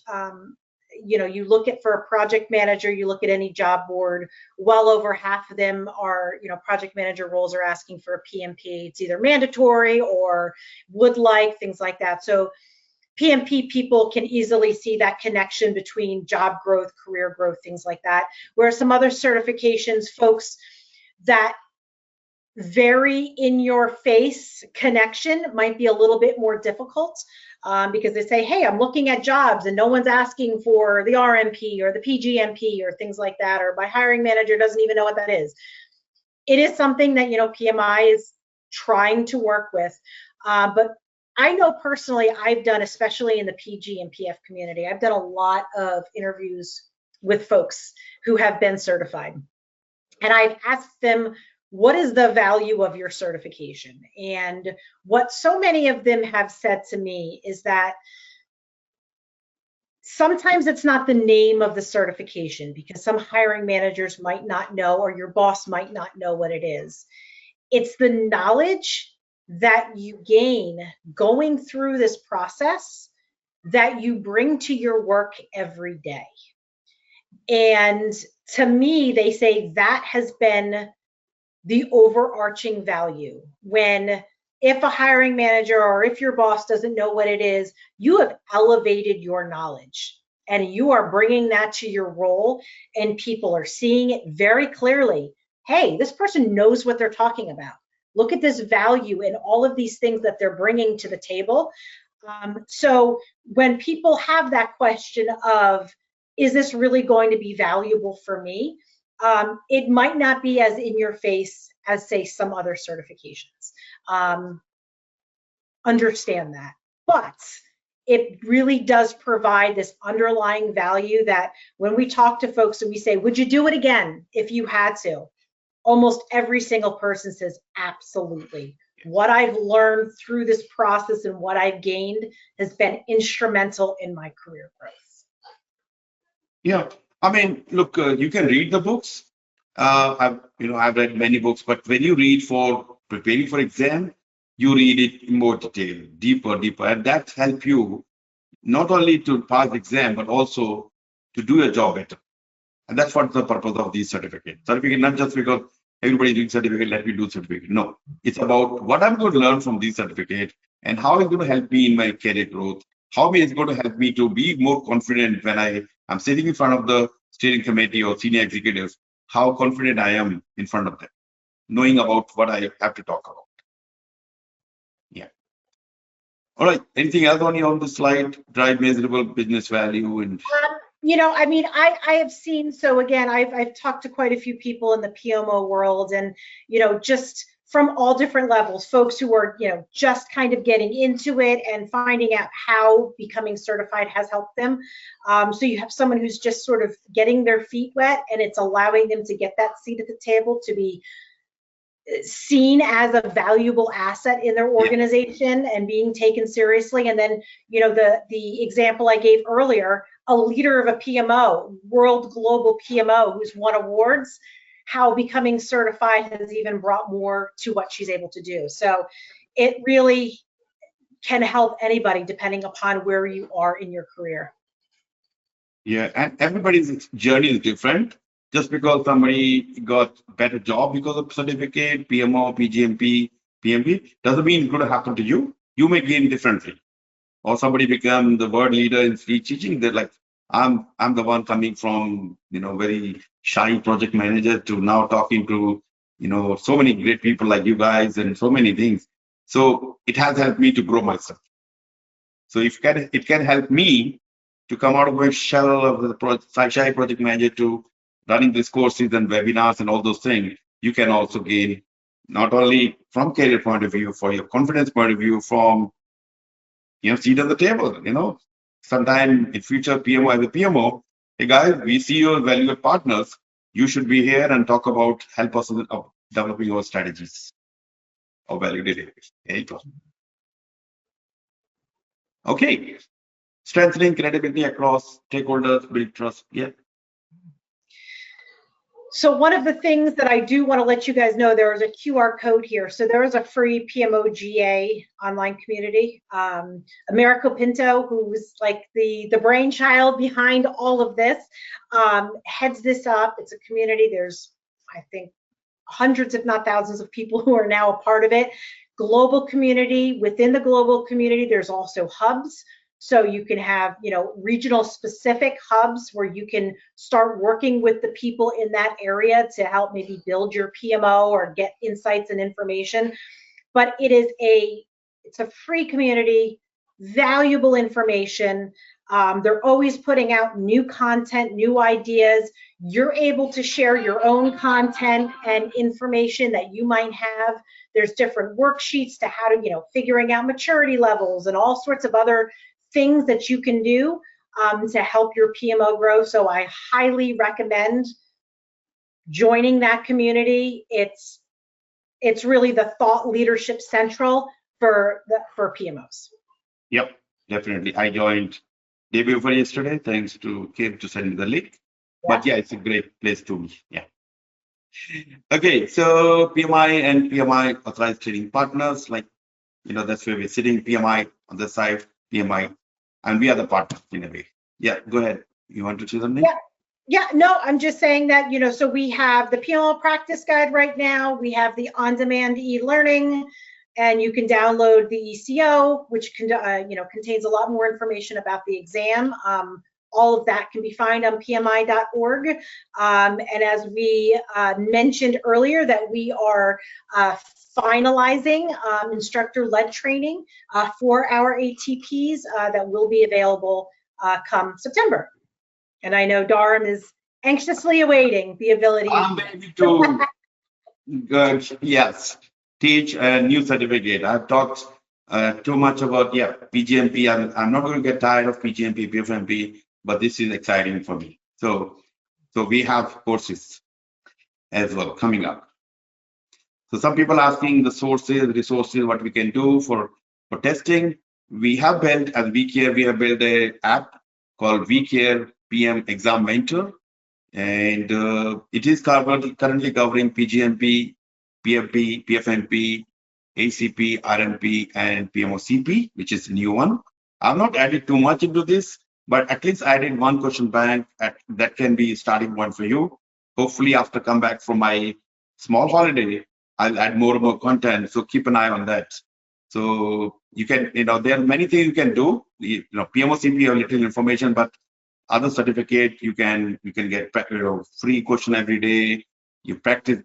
you look at, for a project manager, you look at any job board, well over half of them are, project manager roles are asking for a PMP. It's either mandatory or would like, things like that. So PMP people can easily see that connection between job growth, career growth, things like that. Whereas some other certifications, folks, that very in your face connection might be a little bit more difficult. Because they say, hey, I'm looking at jobs and no one's asking for the RMP or the PGMP or things like that, or my hiring manager doesn't even know what that is. It is something that, PMI is trying to work with. But I know personally, I've done, especially in the PG and PF community, I've done a lot of interviews with folks who have been certified. And I've asked them, what is the value of your certification? And what so many of them have said to me is that sometimes it's not the name of the certification, because some hiring managers might not know, or your boss might not know what it is. It's the knowledge that you gain going through this process that you bring to your work every day. And to me, they say that has been the overarching value. When, if a hiring manager or if your boss doesn't know what it is, you have elevated your knowledge and you are bringing that to your role, and people are seeing it very clearly. Hey, this person knows what they're talking about. Look at this value and all of these things that they're bringing to the table. So when people have that question of, is this really going to be valuable for me? It might not be as in your face as, say, some other certifications. Understand that. But it really does provide this underlying value that when we talk to folks and we say, would you do it again if you had to? Almost every single person says, absolutely. What I've learned through this process and what I've gained has been instrumental in my career growth. Yeah. I mean, look, you can read the books. I've read many books, but when you read for preparing for exam, you read it in more detail, deeper, and that helps you not only to pass exam, but also to do your job better. And that's what the purpose of these certificates. Certificate, not just because everybody's doing certificate, let me do certificate. No, it's about what I'm going to learn from these certificates and how it's going to help me in my career growth. How it's going to help me to be more confident when I'm sitting in front of the steering committee or senior executives, how confident I am in front of them, knowing about what I have to talk about. Yeah. All right. Anything else on this slide? Drive measurable business value and. I mean, I have seen, so again, I've talked to quite a few people in the PMO world, and, just from all different levels, folks who are, just kind of getting into it and finding out how becoming certified has helped them. So you have someone who's just sort of getting their feet wet, and it's allowing them to get that seat at the table, to be seen as a valuable asset in their organization and being taken seriously. And then, the example I gave earlier, a leader of a PMO, world global PMO, who's won awards, how becoming certified has even brought more to what she's able to do. So it really can help anybody depending upon where you are in your career. Yeah, and everybody's journey is different. Just because somebody got better job because of certificate, PMO, PgMP, PMP, doesn't mean it's going to happen to you. You may gain differently. Or somebody become the world leader in speech teaching. They're like, I'm the one coming from, very shy project manager to now talking to, so many great people like you guys and so many things. So it has helped me to grow myself. So it can help me to come out of my shell of the shy project manager to running these courses and webinars and all those things. You can also gain not only from career point of view, for your confidence point of view, from seat at the table. Sometime in future, PMO as a PMO, hey guys, we see you as valuable partners. You should be here and talk about help us in developing our strategies or value delivery. Okay, strengthening credibility across stakeholders, build trust. Yeah. So one of the things that I do want to let you guys know, there is a QR code here. So there is a free PMOGA online community. Americo Pinto, who's like the brainchild behind all of this, heads this up. It's a community. There's, I think, hundreds, if not thousands, of people who are now a part of it. Global community. Within the global community, there's also hubs. So you can have, regional specific hubs where you can start working with the people in that area to help maybe build your PMO or get insights and information. But it's a free community, valuable information. They're always putting out new content, new ideas. You're able to share your own content and information that you might have. There's different worksheets to how to, figuring out maturity levels and all sorts of other things that you can do to help your PMO grow. So I highly recommend joining that community. It's really the thought leadership central for PMOs. Yep, definitely. I joined day before yesterday, thanks to Kim to send me the link. Yeah. But yeah, it's a great place to be. Yeah. Okay, so PMI and PMI authorized training partners, that's where we're sitting. PMI on the side, PMI, and we are the partners in a way. Yeah, go ahead. You want to say something? Yeah, no, I'm just saying that, so we have the PMO practice guide right now. We have the on-demand e-learning, and you can download the ECO, which contains a lot more information about the exam. All of that can be found on pmi.org. And as we mentioned earlier, that we are finalizing instructor-led training for our ATPs that will be available come September. And I know Dharam is anxiously awaiting the ability. I'm ready to, yes, teach a new certificate. I've talked too much about, PgMP. I'm not going to get tired of PgMP, PfMP, but this is exciting for me. So we have courses as well coming up. So some people asking the sources, resources, what we can do for testing. We have built, as vCare, we have built an app called vCare PM Exam Mentor. And it is currently covering PgMP, PMP, PfMP, ACP, RMP, and PMOCP, which is a new one. I've not added too much into this, but at least I added one question bank that can be a starting point for you. Hopefully, after come back from my small holiday, I'll add more and more content. So keep an eye on that. So you can, there are many things you can do. PMOCP have little information, but other certificate you can get free question every day. You practice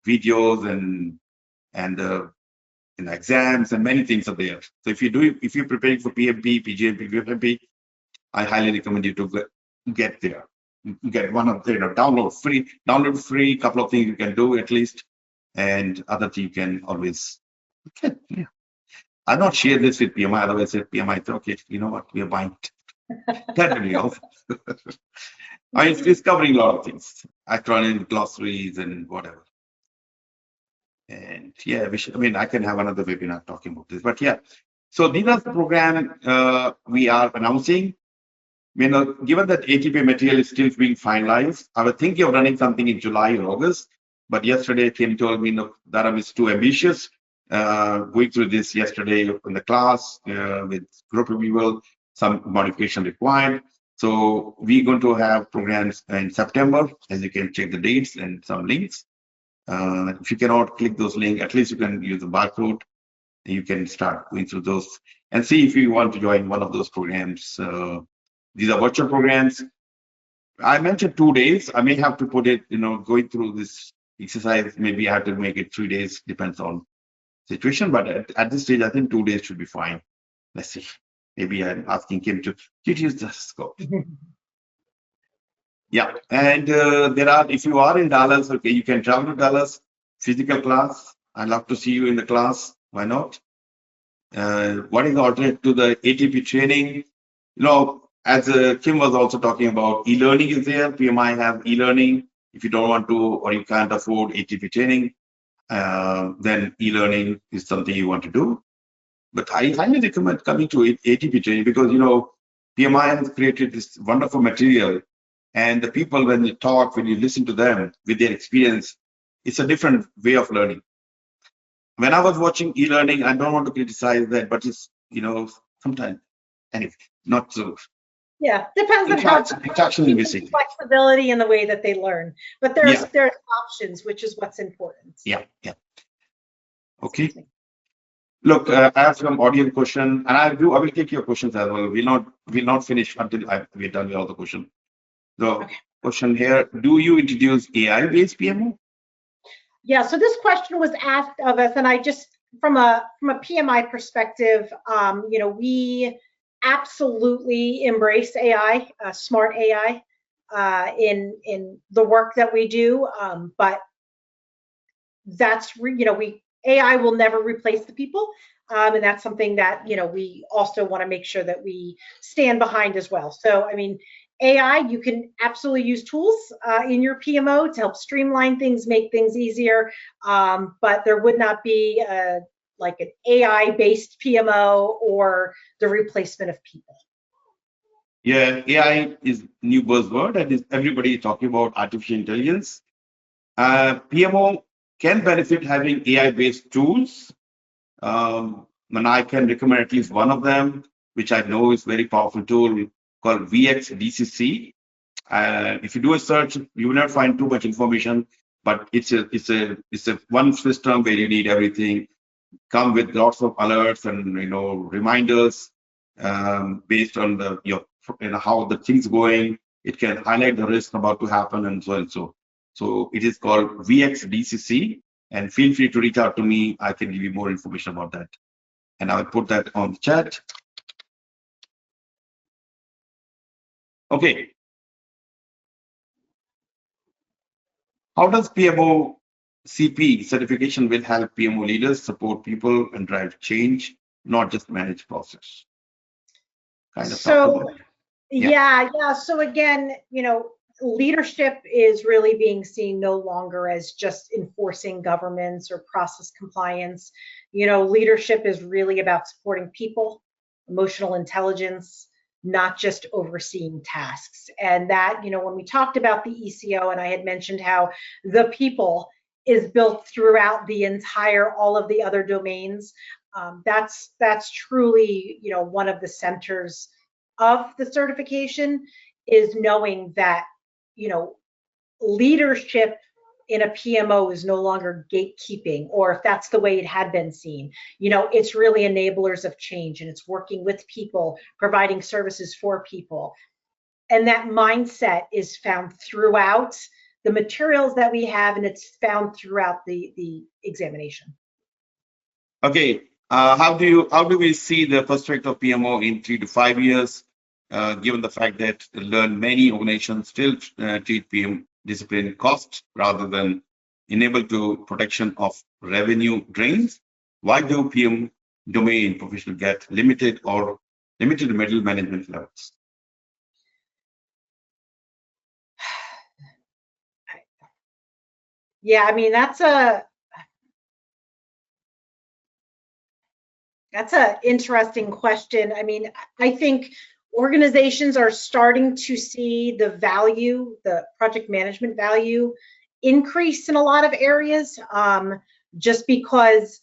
videos and exams and many things are there. So if you're preparing for PMP, PgMP, PfMP, I highly recommend you to get there. Get one of download free couple of things you can do at least, and other you can always. Okay, yeah. I've not shared this with PMI, otherwise PMI said, okay, you know what, we are buying that really off. It's covering a lot of things, acronym, glossaries, and whatever. And yeah, I can have another webinar talking about this, but yeah. So these are the program we are announcing. Given that ATP material is still being finalized, I was thinking of running something in July or August, but yesterday Kim told me, no, Dharam is too ambitious. Going through this yesterday in the class with group of people, some modification required. So we're going to have programs in September, as you can check the dates and some links. If you cannot click those links, at least you can use the barcode. You can start going through those and see if you want to join one of those programs. These are virtual programs. I mentioned 2 days. I may have to put it, going through this exercise, maybe I have to make it 3 days, depends on situation. But at this stage, I think 2 days should be fine. Let's see. Maybe I'm asking Kim to use the scope. Yeah, and if you are in Dallas, okay, you can travel to Dallas, physical class. I'd love to see you in the class. Why not? What is the alternate to the ATP training? As Kim was also talking about, e-learning is there. PMI have e-learning. If you don't want to or you can't afford ATP training, then e-learning is something you want to do. But I highly recommend coming to ATP training because, PMI has created this wonderful material. And the people, when you talk, when you listen to them with their experience, it's a different way of learning. When I was watching e-learning, I don't want to criticize that, but it's, sometimes, anyway, not so. Yeah, depends on how flexibility in the way that they learn. But there's options, which is what's important. Yeah. Okay. Look, I have some audience question, and I will take your questions as well. We'll not finish until we're done with all the questions. So, question here: do you introduce AI-based PMO? Yeah. So this question was asked of us, and I just from a PMI perspective, we absolutely embrace AI, smart AI, in the work that we do. But that's AI will never replace the people, and that's something that we also want to make sure that we stand behind as well. So AI, you can absolutely use tools in your PMO to help streamline things, make things easier, but there would not be like an AI-based PMO or the replacement of people. Yeah, AI is new buzzword, and everybody is talking about artificial intelligence. PMO can benefit having AI-based tools. And I can recommend at least one of them, which I know is a very powerful tool called VXDCC. If you do a search, you will not find too much information, but it's a one system where you need everything. Come with lots of alerts and reminders based on how the things going. It can highlight the risk about to happen and so and so. So it is called VXDCC, and feel free to reach out to me. I can give you more information about that, and I will put that on the chat. Okay. How does PMOCP certification will help PMO leaders support people and drive change, not just manage process? So again, leadership is really being seen no longer as just enforcing governments or process compliance. Leadership is really about supporting people, emotional intelligence, not just overseeing tasks. And that, when we talked about the ECO, and I had mentioned how the people is built throughout the entire, all of the other domains, that's truly, one of the centers of the certification, is knowing that, leadership in a PMO is no longer gatekeeping, or if that's the way it had been seen. It's really enablers of change, and it's working with people, providing services for people. And that mindset is found throughout the materials that we have, and it's found throughout the examination. Okay. How do we see the perspective of PMO in 3 to 5 years, given the fact that many organizations still treat PM discipline cost rather than enable to protection of revenue drains? Why do PM domain professionals get limited middle management levels? Yeah, I mean, that's an interesting question. I mean, I think organizations are starting to see the value, the project management value increase in a lot of areas, just because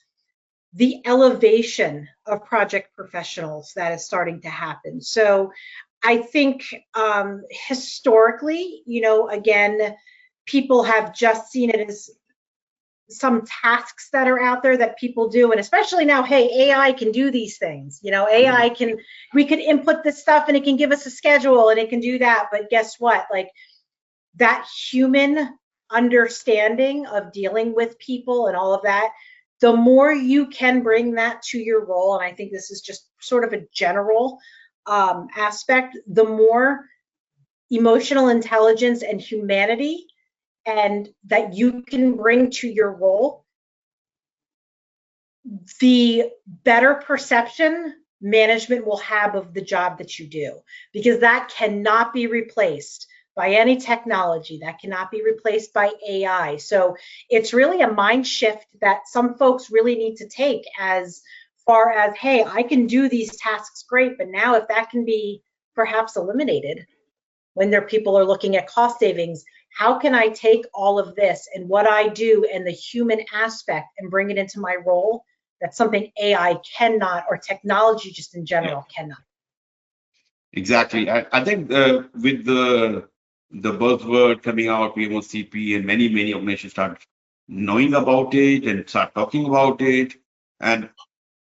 the elevation of project professionals that is starting to happen. So I think historically, again, people have just seen it as some tasks that are out there that people do, and especially now, hey, AI can do these things. We could input this stuff and it can give us a schedule and it can do that. But guess what? Like, that human understanding of dealing with people and all of that, the more you can bring that to your role, and I think this is just sort of a general aspect, the more emotional intelligence and humanity and that you can bring to your role, the better perception management will have of the job that you do, because that cannot be replaced by any technology, that cannot be replaced by AI. So it's really a mind shift that some folks really need to take, as far as, hey, I can do these tasks great, but now if that can be perhaps eliminated when people are looking at cost savings, how can I take all of this and what I do and the human aspect and bring it into my role? That's something AI cannot, or technology just in general cannot. Exactly. I think with the buzzword coming out, PMOCP, and many organizations start knowing about it and start talking about it. And,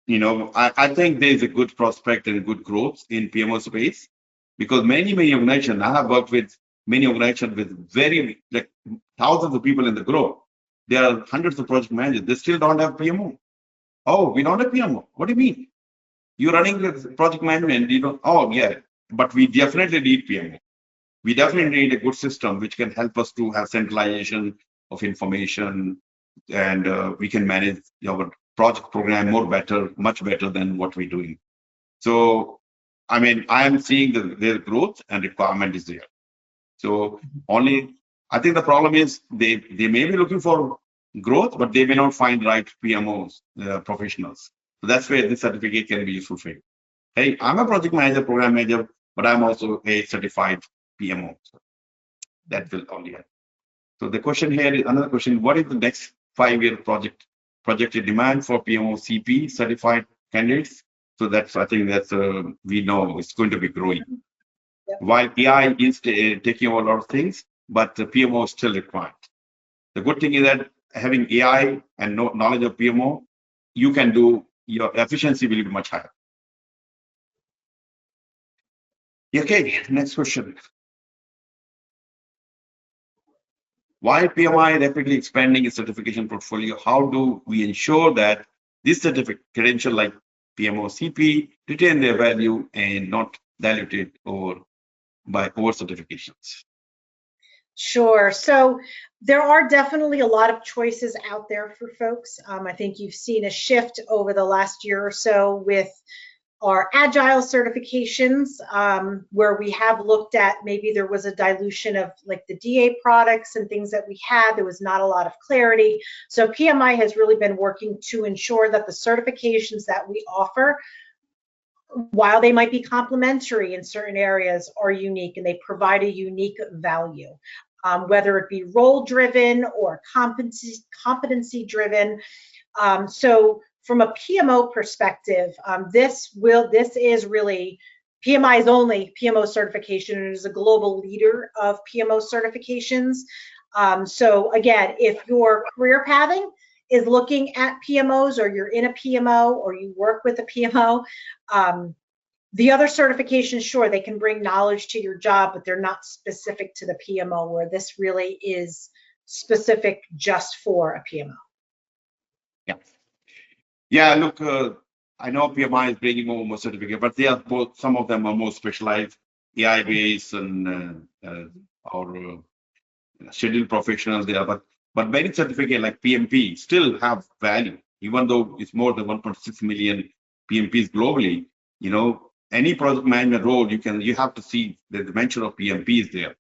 I think there's a good prospect and good growth in PMO space, because many organizations, I have worked with many organizations with very, like, thousands of people in the group. There are hundreds of project managers. They still don't have PMO. Oh, we don't have PMO. What do you mean? You're running the project management, oh, yeah, but we definitely need PMO. We definitely need a good system which can help us to have centralization of information, and we can manage our project program much better than what we're doing. So, I mean, I am seeing their growth and requirement is there. So I think the problem is they may be looking for growth, but they may not find right PMOs, professionals. So that's where this certificate can be useful for you. Hey, I'm a project manager, program manager, but I'm also a certified PMO. So that will only help. So the question here is another question: what is the next 5-year projected demand for PMOCP certified candidates? So I think that's we know it's going to be growing. Yep. While AI is taking over a lot of things, but the PMO is still required. The good thing is that having AI and knowledge of PMO, you can do, your efficiency will be much higher. Okay, next question. While PMI rapidly expanding its certification portfolio, how do we ensure that this certificate credential like PMOCP retain their value and not diluted by over certifications? Sure. So there are definitely a lot of choices out there for folks. I think you've seen a shift over the last year or so with our agile certifications, where we have looked at, maybe there was a dilution of like the DA products and things that we had. There was not a lot of clarity. So PMI has really been working to ensure that the certifications that we offer, while they might be complementary in certain areas, are unique and they provide a unique value, whether it be role driven or competency driven. So from a PMO perspective, this is really PMI's only PMO certification, and is a global leader of PMO certifications. So again, if your career pathing is looking at PMOs, or you're in a PMO, or you work with a PMO, the other certifications, sure, they can bring knowledge to your job, but they're not specific to the PMO, where this really is specific just for a PMO. Yeah. Yeah, look, I know PMI is bringing more certificate, but they are some of them are more specialized, AI-based and or scheduled professionals there. But But many certificates like PMP still have value, even though it's more than 1.6 million PMPs globally. Any project management role, you have to see the dimension of PMP is there,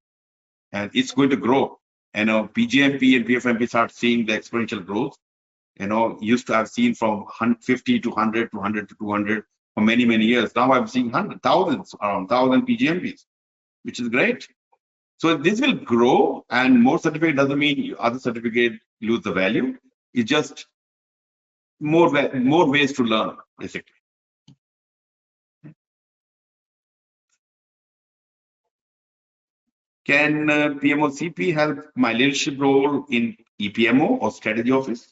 and it's going to grow. PgMP and PfMP start seeing the exponential growth. Used to have seen from 50 to 100 to 100 to 200 for many, many years. Now I'm seeing thousands, around 1,000 PgMPs, which is great. So this will grow, and more certificate doesn't mean other certificate lose the value. It's just more ways to learn, basically. Can PMOCP help my leadership role in EPMO or strategy office?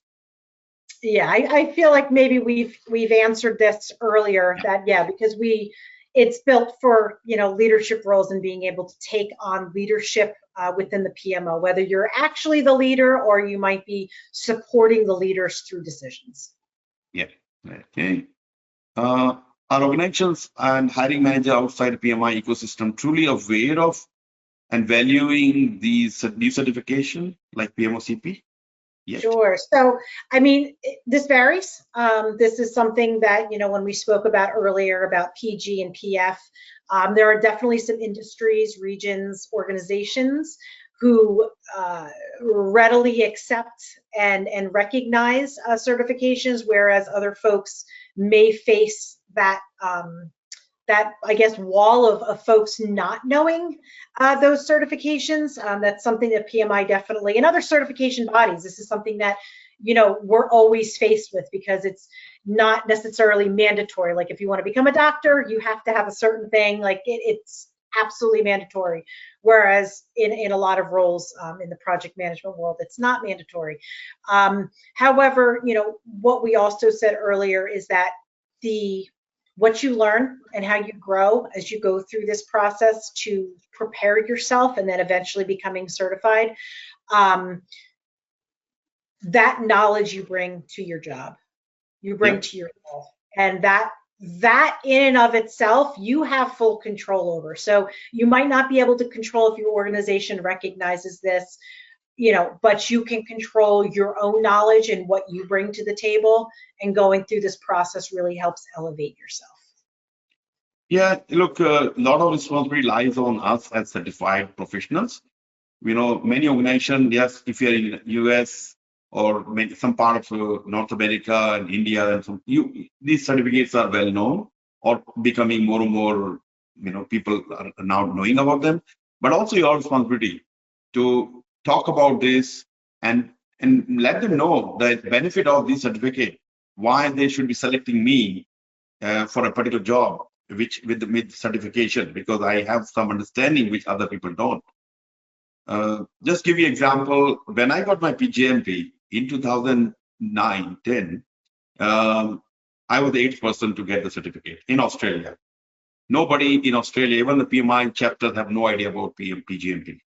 Yeah, I feel like maybe we've answered this earlier, that because it's built for leadership roles and being able to take on leadership within the PMO, whether you're actually the leader or you might be supporting the leaders through decisions. Yeah. Okay. Are organizations and hiring manager outside the PMI ecosystem truly aware of and valuing these new certification like PMOCP? Yes. Sure. So, I mean, this varies. This is something that, when we spoke about earlier about PG and PF, there are definitely some industries, regions, organizations who readily accept and recognize certifications, whereas other folks may face that I guess wall of folks not knowing those certifications. That's something that PMI definitely, and other certification bodies, this is something that we're always faced with, because it's not necessarily mandatory. Like if you want to become a doctor, you have to have a certain thing. Like it's absolutely mandatory. Whereas in a lot of roles in the project management world, it's not mandatory. However, what we also said earlier is that what you learn and how you grow as you go through this process to prepare yourself and then eventually becoming certified, that knowledge you bring to your job, you bring to your role, and that in and of itself, you have full control over. So you might not be able to control if your organization recognizes this, but you can control your own knowledge and what you bring to the table, and going through this process really helps elevate yourself. Yeah, look, a lot of responsibility lies on us as certified professionals. Many organizations, yes, if you're in US or some part of North America and India, and these certificates are well known or becoming more and more, people are now knowing about them. But also your responsibility to talk about this and let them know the benefit of this certificate, why they should be selecting me for a particular job, which with certification, because I have some understanding which other people don't. Just give you an example. When I got my PgMP in 2009-10, I was the 8th person to get the certificate in Australia. Nobody in Australia, even the PMI chapters, have no idea about PgMP.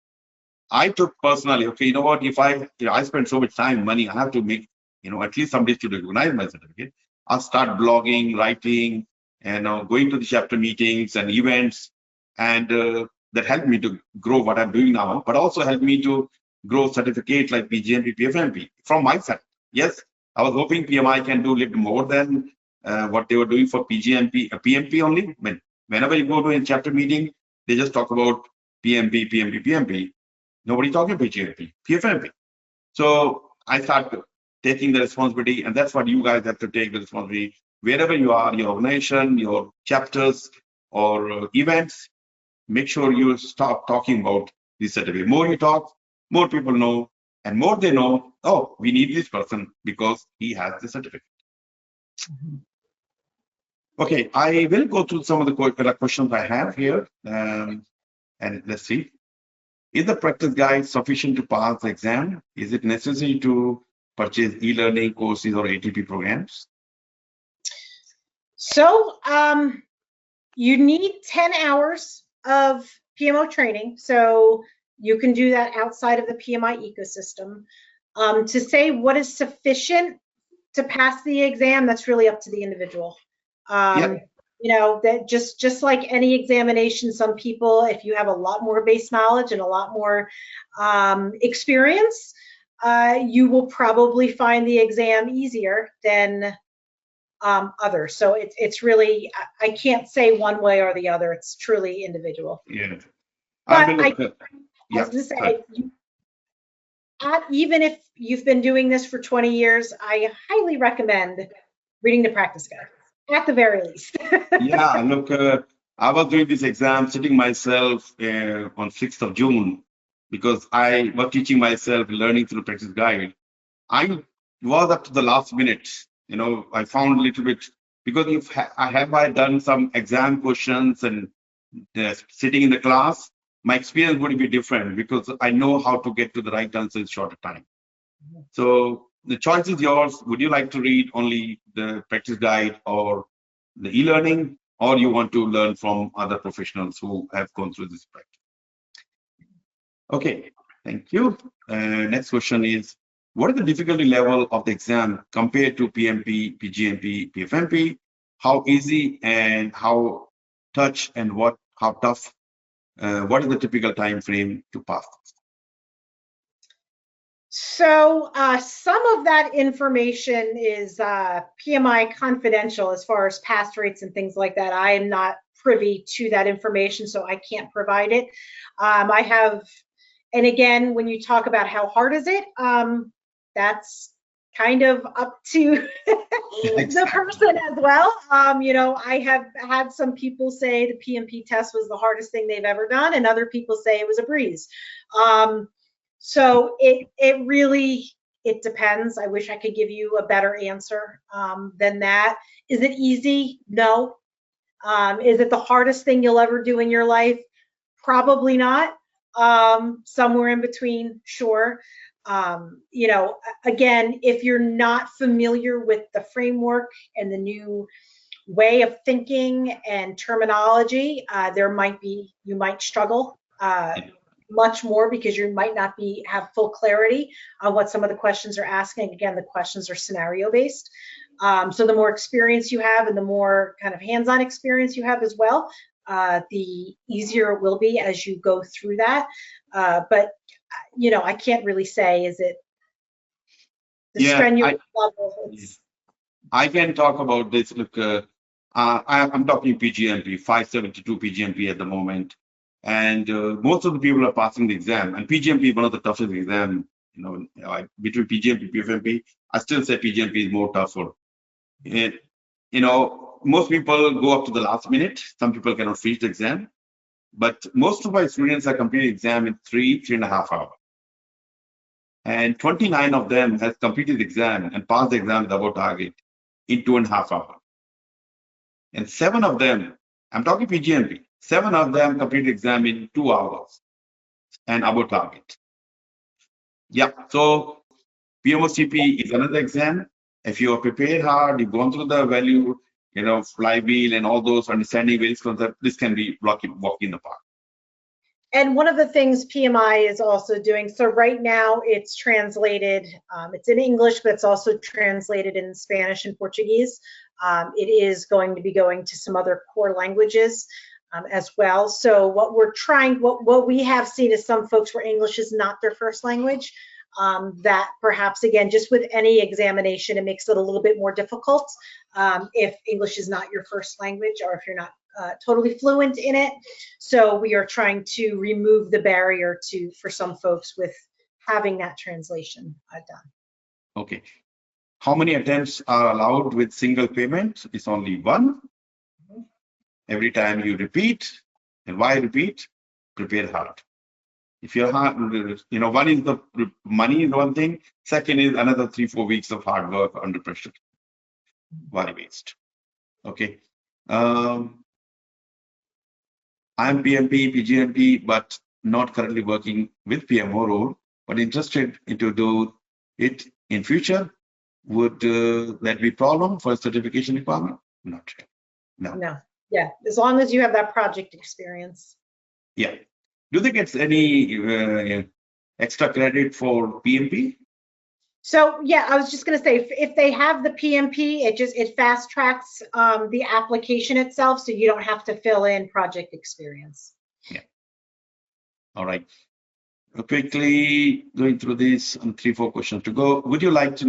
I took personally, okay, you know what, if I spend so much time, money, I have to make, at least somebody to recognize my certificate. I'll start blogging, writing, and going to the chapter meetings and events. And that helped me to grow what I'm doing now, but also helped me to grow certificates like PgMP, PfMP from my side. Yes, I was hoping PMI can do a little more than what they were doing for PgMP, PMP only. Whenever you go to a chapter meeting, they just talk about PMP, PMP, PMP. Nobody talking PgMP, PfMP. So I started taking the responsibility, and that's what you guys have to take the responsibility. Wherever you are, your organization, your chapters or events, make sure you stop talking about this certificate. More you talk, more people know, and more they know, oh, we need this person because he has the certificate. Okay, I will go through some of the questions I have here, and let's see. Is the practice guide sufficient to pass the exam? Is it necessary to purchase e-learning courses or ATP programs? So you need 10 hours of PMO training. So you can do that outside of the PMI ecosystem. To say what is sufficient to pass the exam, that's really up to the individual. That just like any examination, some people, if you have a lot more base knowledge and a lot more experience, you will probably find the exam easier than others. So it's really, I can't say one way or the other. It's truly individual. Yeah. But I was going to say, even if you've been doing this for 20 years, I highly recommend reading the practice guide, at the very least. Yeah, look, I was doing this exam, sitting myself on 6th of June, because I was teaching myself, learning through practice guide. I was up to the last minute. I found a little bit, because if I done some exam questions and sitting in the class, my experience would be different because I know how to get to the right answer in shorter time. So the choice is yours. Would you like to read only the practice guide or the e-learning, or you want to learn from other professionals who have gone through this practice? Okay, thank you. Next question is, what is the difficulty level of the exam compared to PMP, PgMP, PfMP? How easy and how touch and how tough? What is the typical time frame to pass? So some of that information is PMI confidential as far as pass rates and things like that. I am not privy to that information, so I can't provide it. I have, and again, when you talk about how hard is it, that's kind of up to the person as well. I have had some people say the PMP test was the hardest thing they've ever done, and other people say it was a breeze. So it really depends. I wish I could give you a better answer than that. Is it easy? No. Is it the hardest thing you'll ever do in your life? Probably not. Somewhere in between, sure. Again, if you're not familiar with the framework and the new way of thinking and terminology, you might struggle much more because you might not have full clarity on what some of the questions are asking. Again, the questions are scenario based. So the more experience you have and the more kind of hands-on experience you have as well, the easier it will be as you go through that. But I can't really say, is it the strenuous level? I can talk about this. Look, I'm talking PgMP, 572 PgMP at the moment. And most of the people are passing the exam. And PgMP is one of the toughest exams, between PgMP and PfMP. I still say PgMP is more tougher. Most people go up to the last minute. Some people cannot finish the exam. But most of my students are completing the exam in 3.5 hours. And 29 of them has completed the exam and passed the exam with above target in 2.5 hours. And 7 of them, I'm talking PgMP, 7 of them completed the exam in 2 hours and above target. Yeah, so PMOCP is another exam. If you are prepared hard, you've gone through the value, flywheel and all those understanding various concepts, this can be walk in the park. And one of the things PMI is also doing, so right now it's translated, it's in English, but it's also translated in Spanish and Portuguese. It is going to be going to some other core languages as well. So what we have seen is some folks where English is not their first language, that perhaps, again, just with any examination, it makes it a little bit more difficult if English is not your first language or if you're not totally fluent in it. So we are trying to remove the barrier for some folks with having that translation done. Okay. How many attempts are allowed with single payment? It's only one. Every time you repeat. And why repeat? Prepare hard. If you're hard, one is the money is one thing. Second is another 3-4 weeks of hard work under pressure. Why waste? Okay. I'm PMP, PgMP, but not currently working with PMO role, but interested to do it in future. Would that be a problem for certification requirement? Not sure. No. Yeah, as long as you have that project experience. Yeah. Do they get any extra credit for PMP? So yeah, I was just going to say, if they have the PMP, it fast tracks the application itself, so you don't have to fill in project experience. Yeah. All right. quickly going through this, 3-4 questions to go. Would like to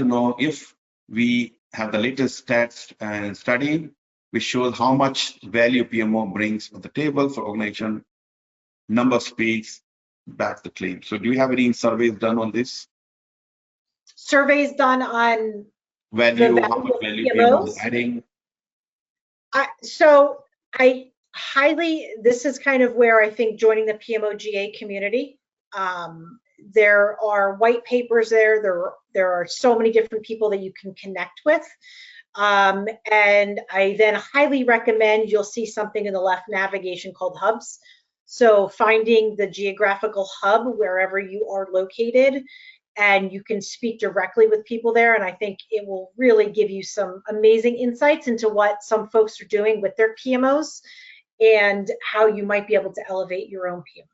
know if we have the latest stats and study which shows how much value PMO brings on the table for organization. Number speaks back the claim. So do you have any surveys done on this? Surveys done on value, how much value PMO is adding? So I highly, this is kind of where I think joining the PMOGA community, there are white papers there are so many different people that you can connect with. And I then highly recommend, you'll see something in the left navigation called hubs. So finding the geographical hub wherever you are located, and you can speak directly with people there. And I think it will really give you some amazing insights into what some folks are doing with their PMOs and how you might be able to elevate your own PMO.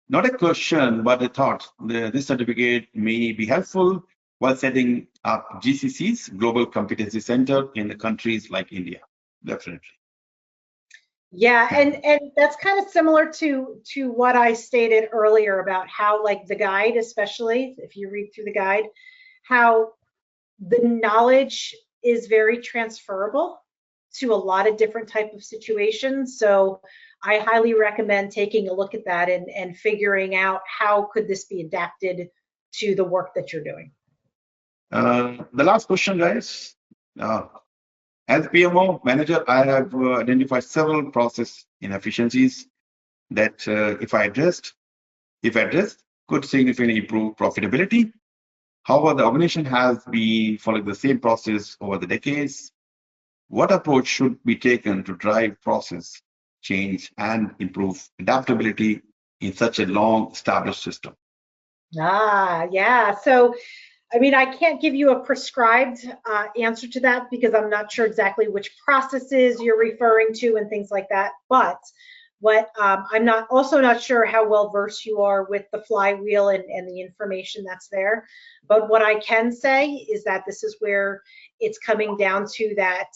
Not a question, but a thought. This certificate may be helpful while setting up GCCs, Global Competency Center, in the countries like India. Definitely. Yeah, and that's kind of similar to what I stated earlier about how, like, the guide, especially if you read through the guide, how the knowledge is very transferable to a lot of different type of situations. So I highly recommend taking a look at that and figuring out how could this be adapted to the work that you're doing. The last question, guys. As PMO manager, I have identified several process inefficiencies that if addressed, could significantly improve profitability. However, the organization has been following the same process over the decades. What approach should be taken to drive process change and improve adaptability in such a long established system? Yeah. So, I mean, I can't give you a prescribed answer to that because I'm not sure exactly which processes you're referring to and things like that. But what I'm also not sure how well versed you are with the flywheel and the information that's there. But what I can say is that this is where it's coming down to that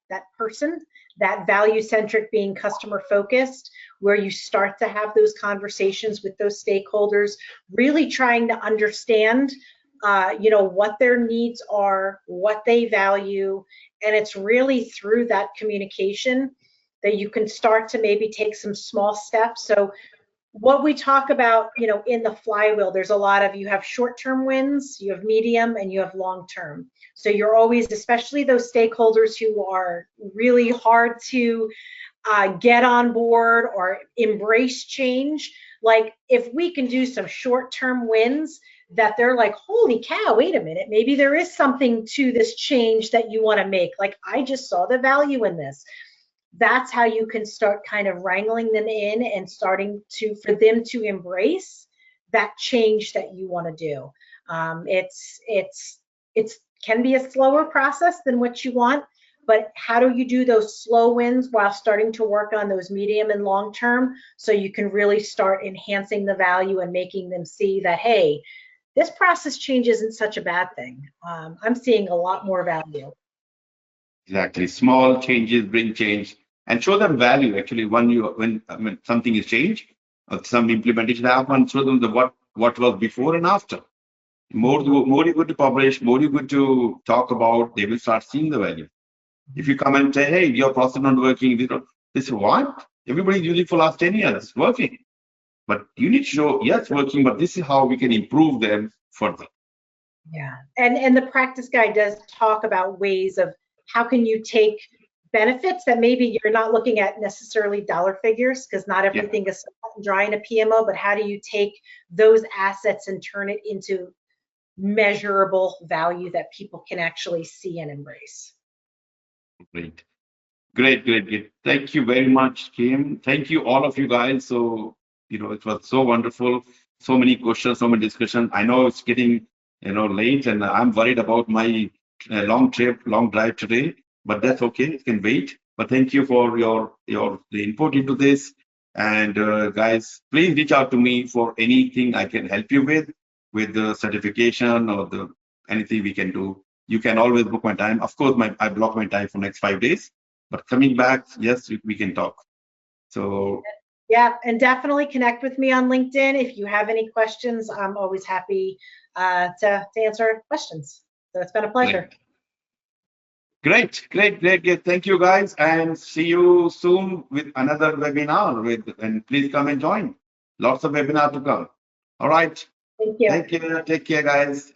that person, that value-centric, being customer-focused, where you start to have those conversations with those stakeholders, really trying to understand, what their needs are, what they value, and it's really through that communication that you can start to maybe take some small steps. So what we talk about, in the flywheel, there's a lot of, you have short-term wins, you have medium, and you have long-term. So you're always, especially those stakeholders who are really hard to get on board or embrace change. Like, if we can do some short-term wins that they're like, holy cow, wait a minute, maybe there is something to this change that you want to make. Like, I just saw the value in this. That's how you can start kind of wrangling them in and starting for them to embrace that change that you want to do. It can be a slower process than what you want, but how do you do those slow wins while starting to work on those medium and long term, so you can really start enhancing the value and making them see that, hey, this process change isn't such a bad thing. I'm seeing a lot more value. Exactly. Small changes bring change, and show them value. Actually, when something is changed, or some implementation happens, show them what was before and after. More you go to publish, more you go to talk about, they will start seeing the value. If you come and say, hey, your process not working, they say, what? Everybody's using for last 10 years, it's working. But you need to show, yes, working, but this is how we can improve them further. Yeah, and the practice guide does talk about ways of how can you take benefits that maybe you're not looking at necessarily dollar figures, because not everything is dry in a PMO, but how do you take those assets and turn it into measurable value that people can actually see and embrace. Great. Thank you very much, Kim. Thank you, all of you guys. So, it was so wonderful. So many questions, so many discussions. I know it's getting, late, and I'm worried about my long drive today, but that's okay. It can wait. But thank you for the input into this. And guys, please reach out to me for anything I can help you with the certification or anything we can do. You can always book my time. Of course, I block my time for next 5 days. But coming back, yes, we can talk. So Yeah, and definitely connect with me on LinkedIn. If you have any questions, I'm always happy to answer questions. So it's been a pleasure. Great. Thank you, guys, and see you soon with another webinar. And please come and join. Lots of webinar to come. All right. Thank you. Thank you. Take care, guys.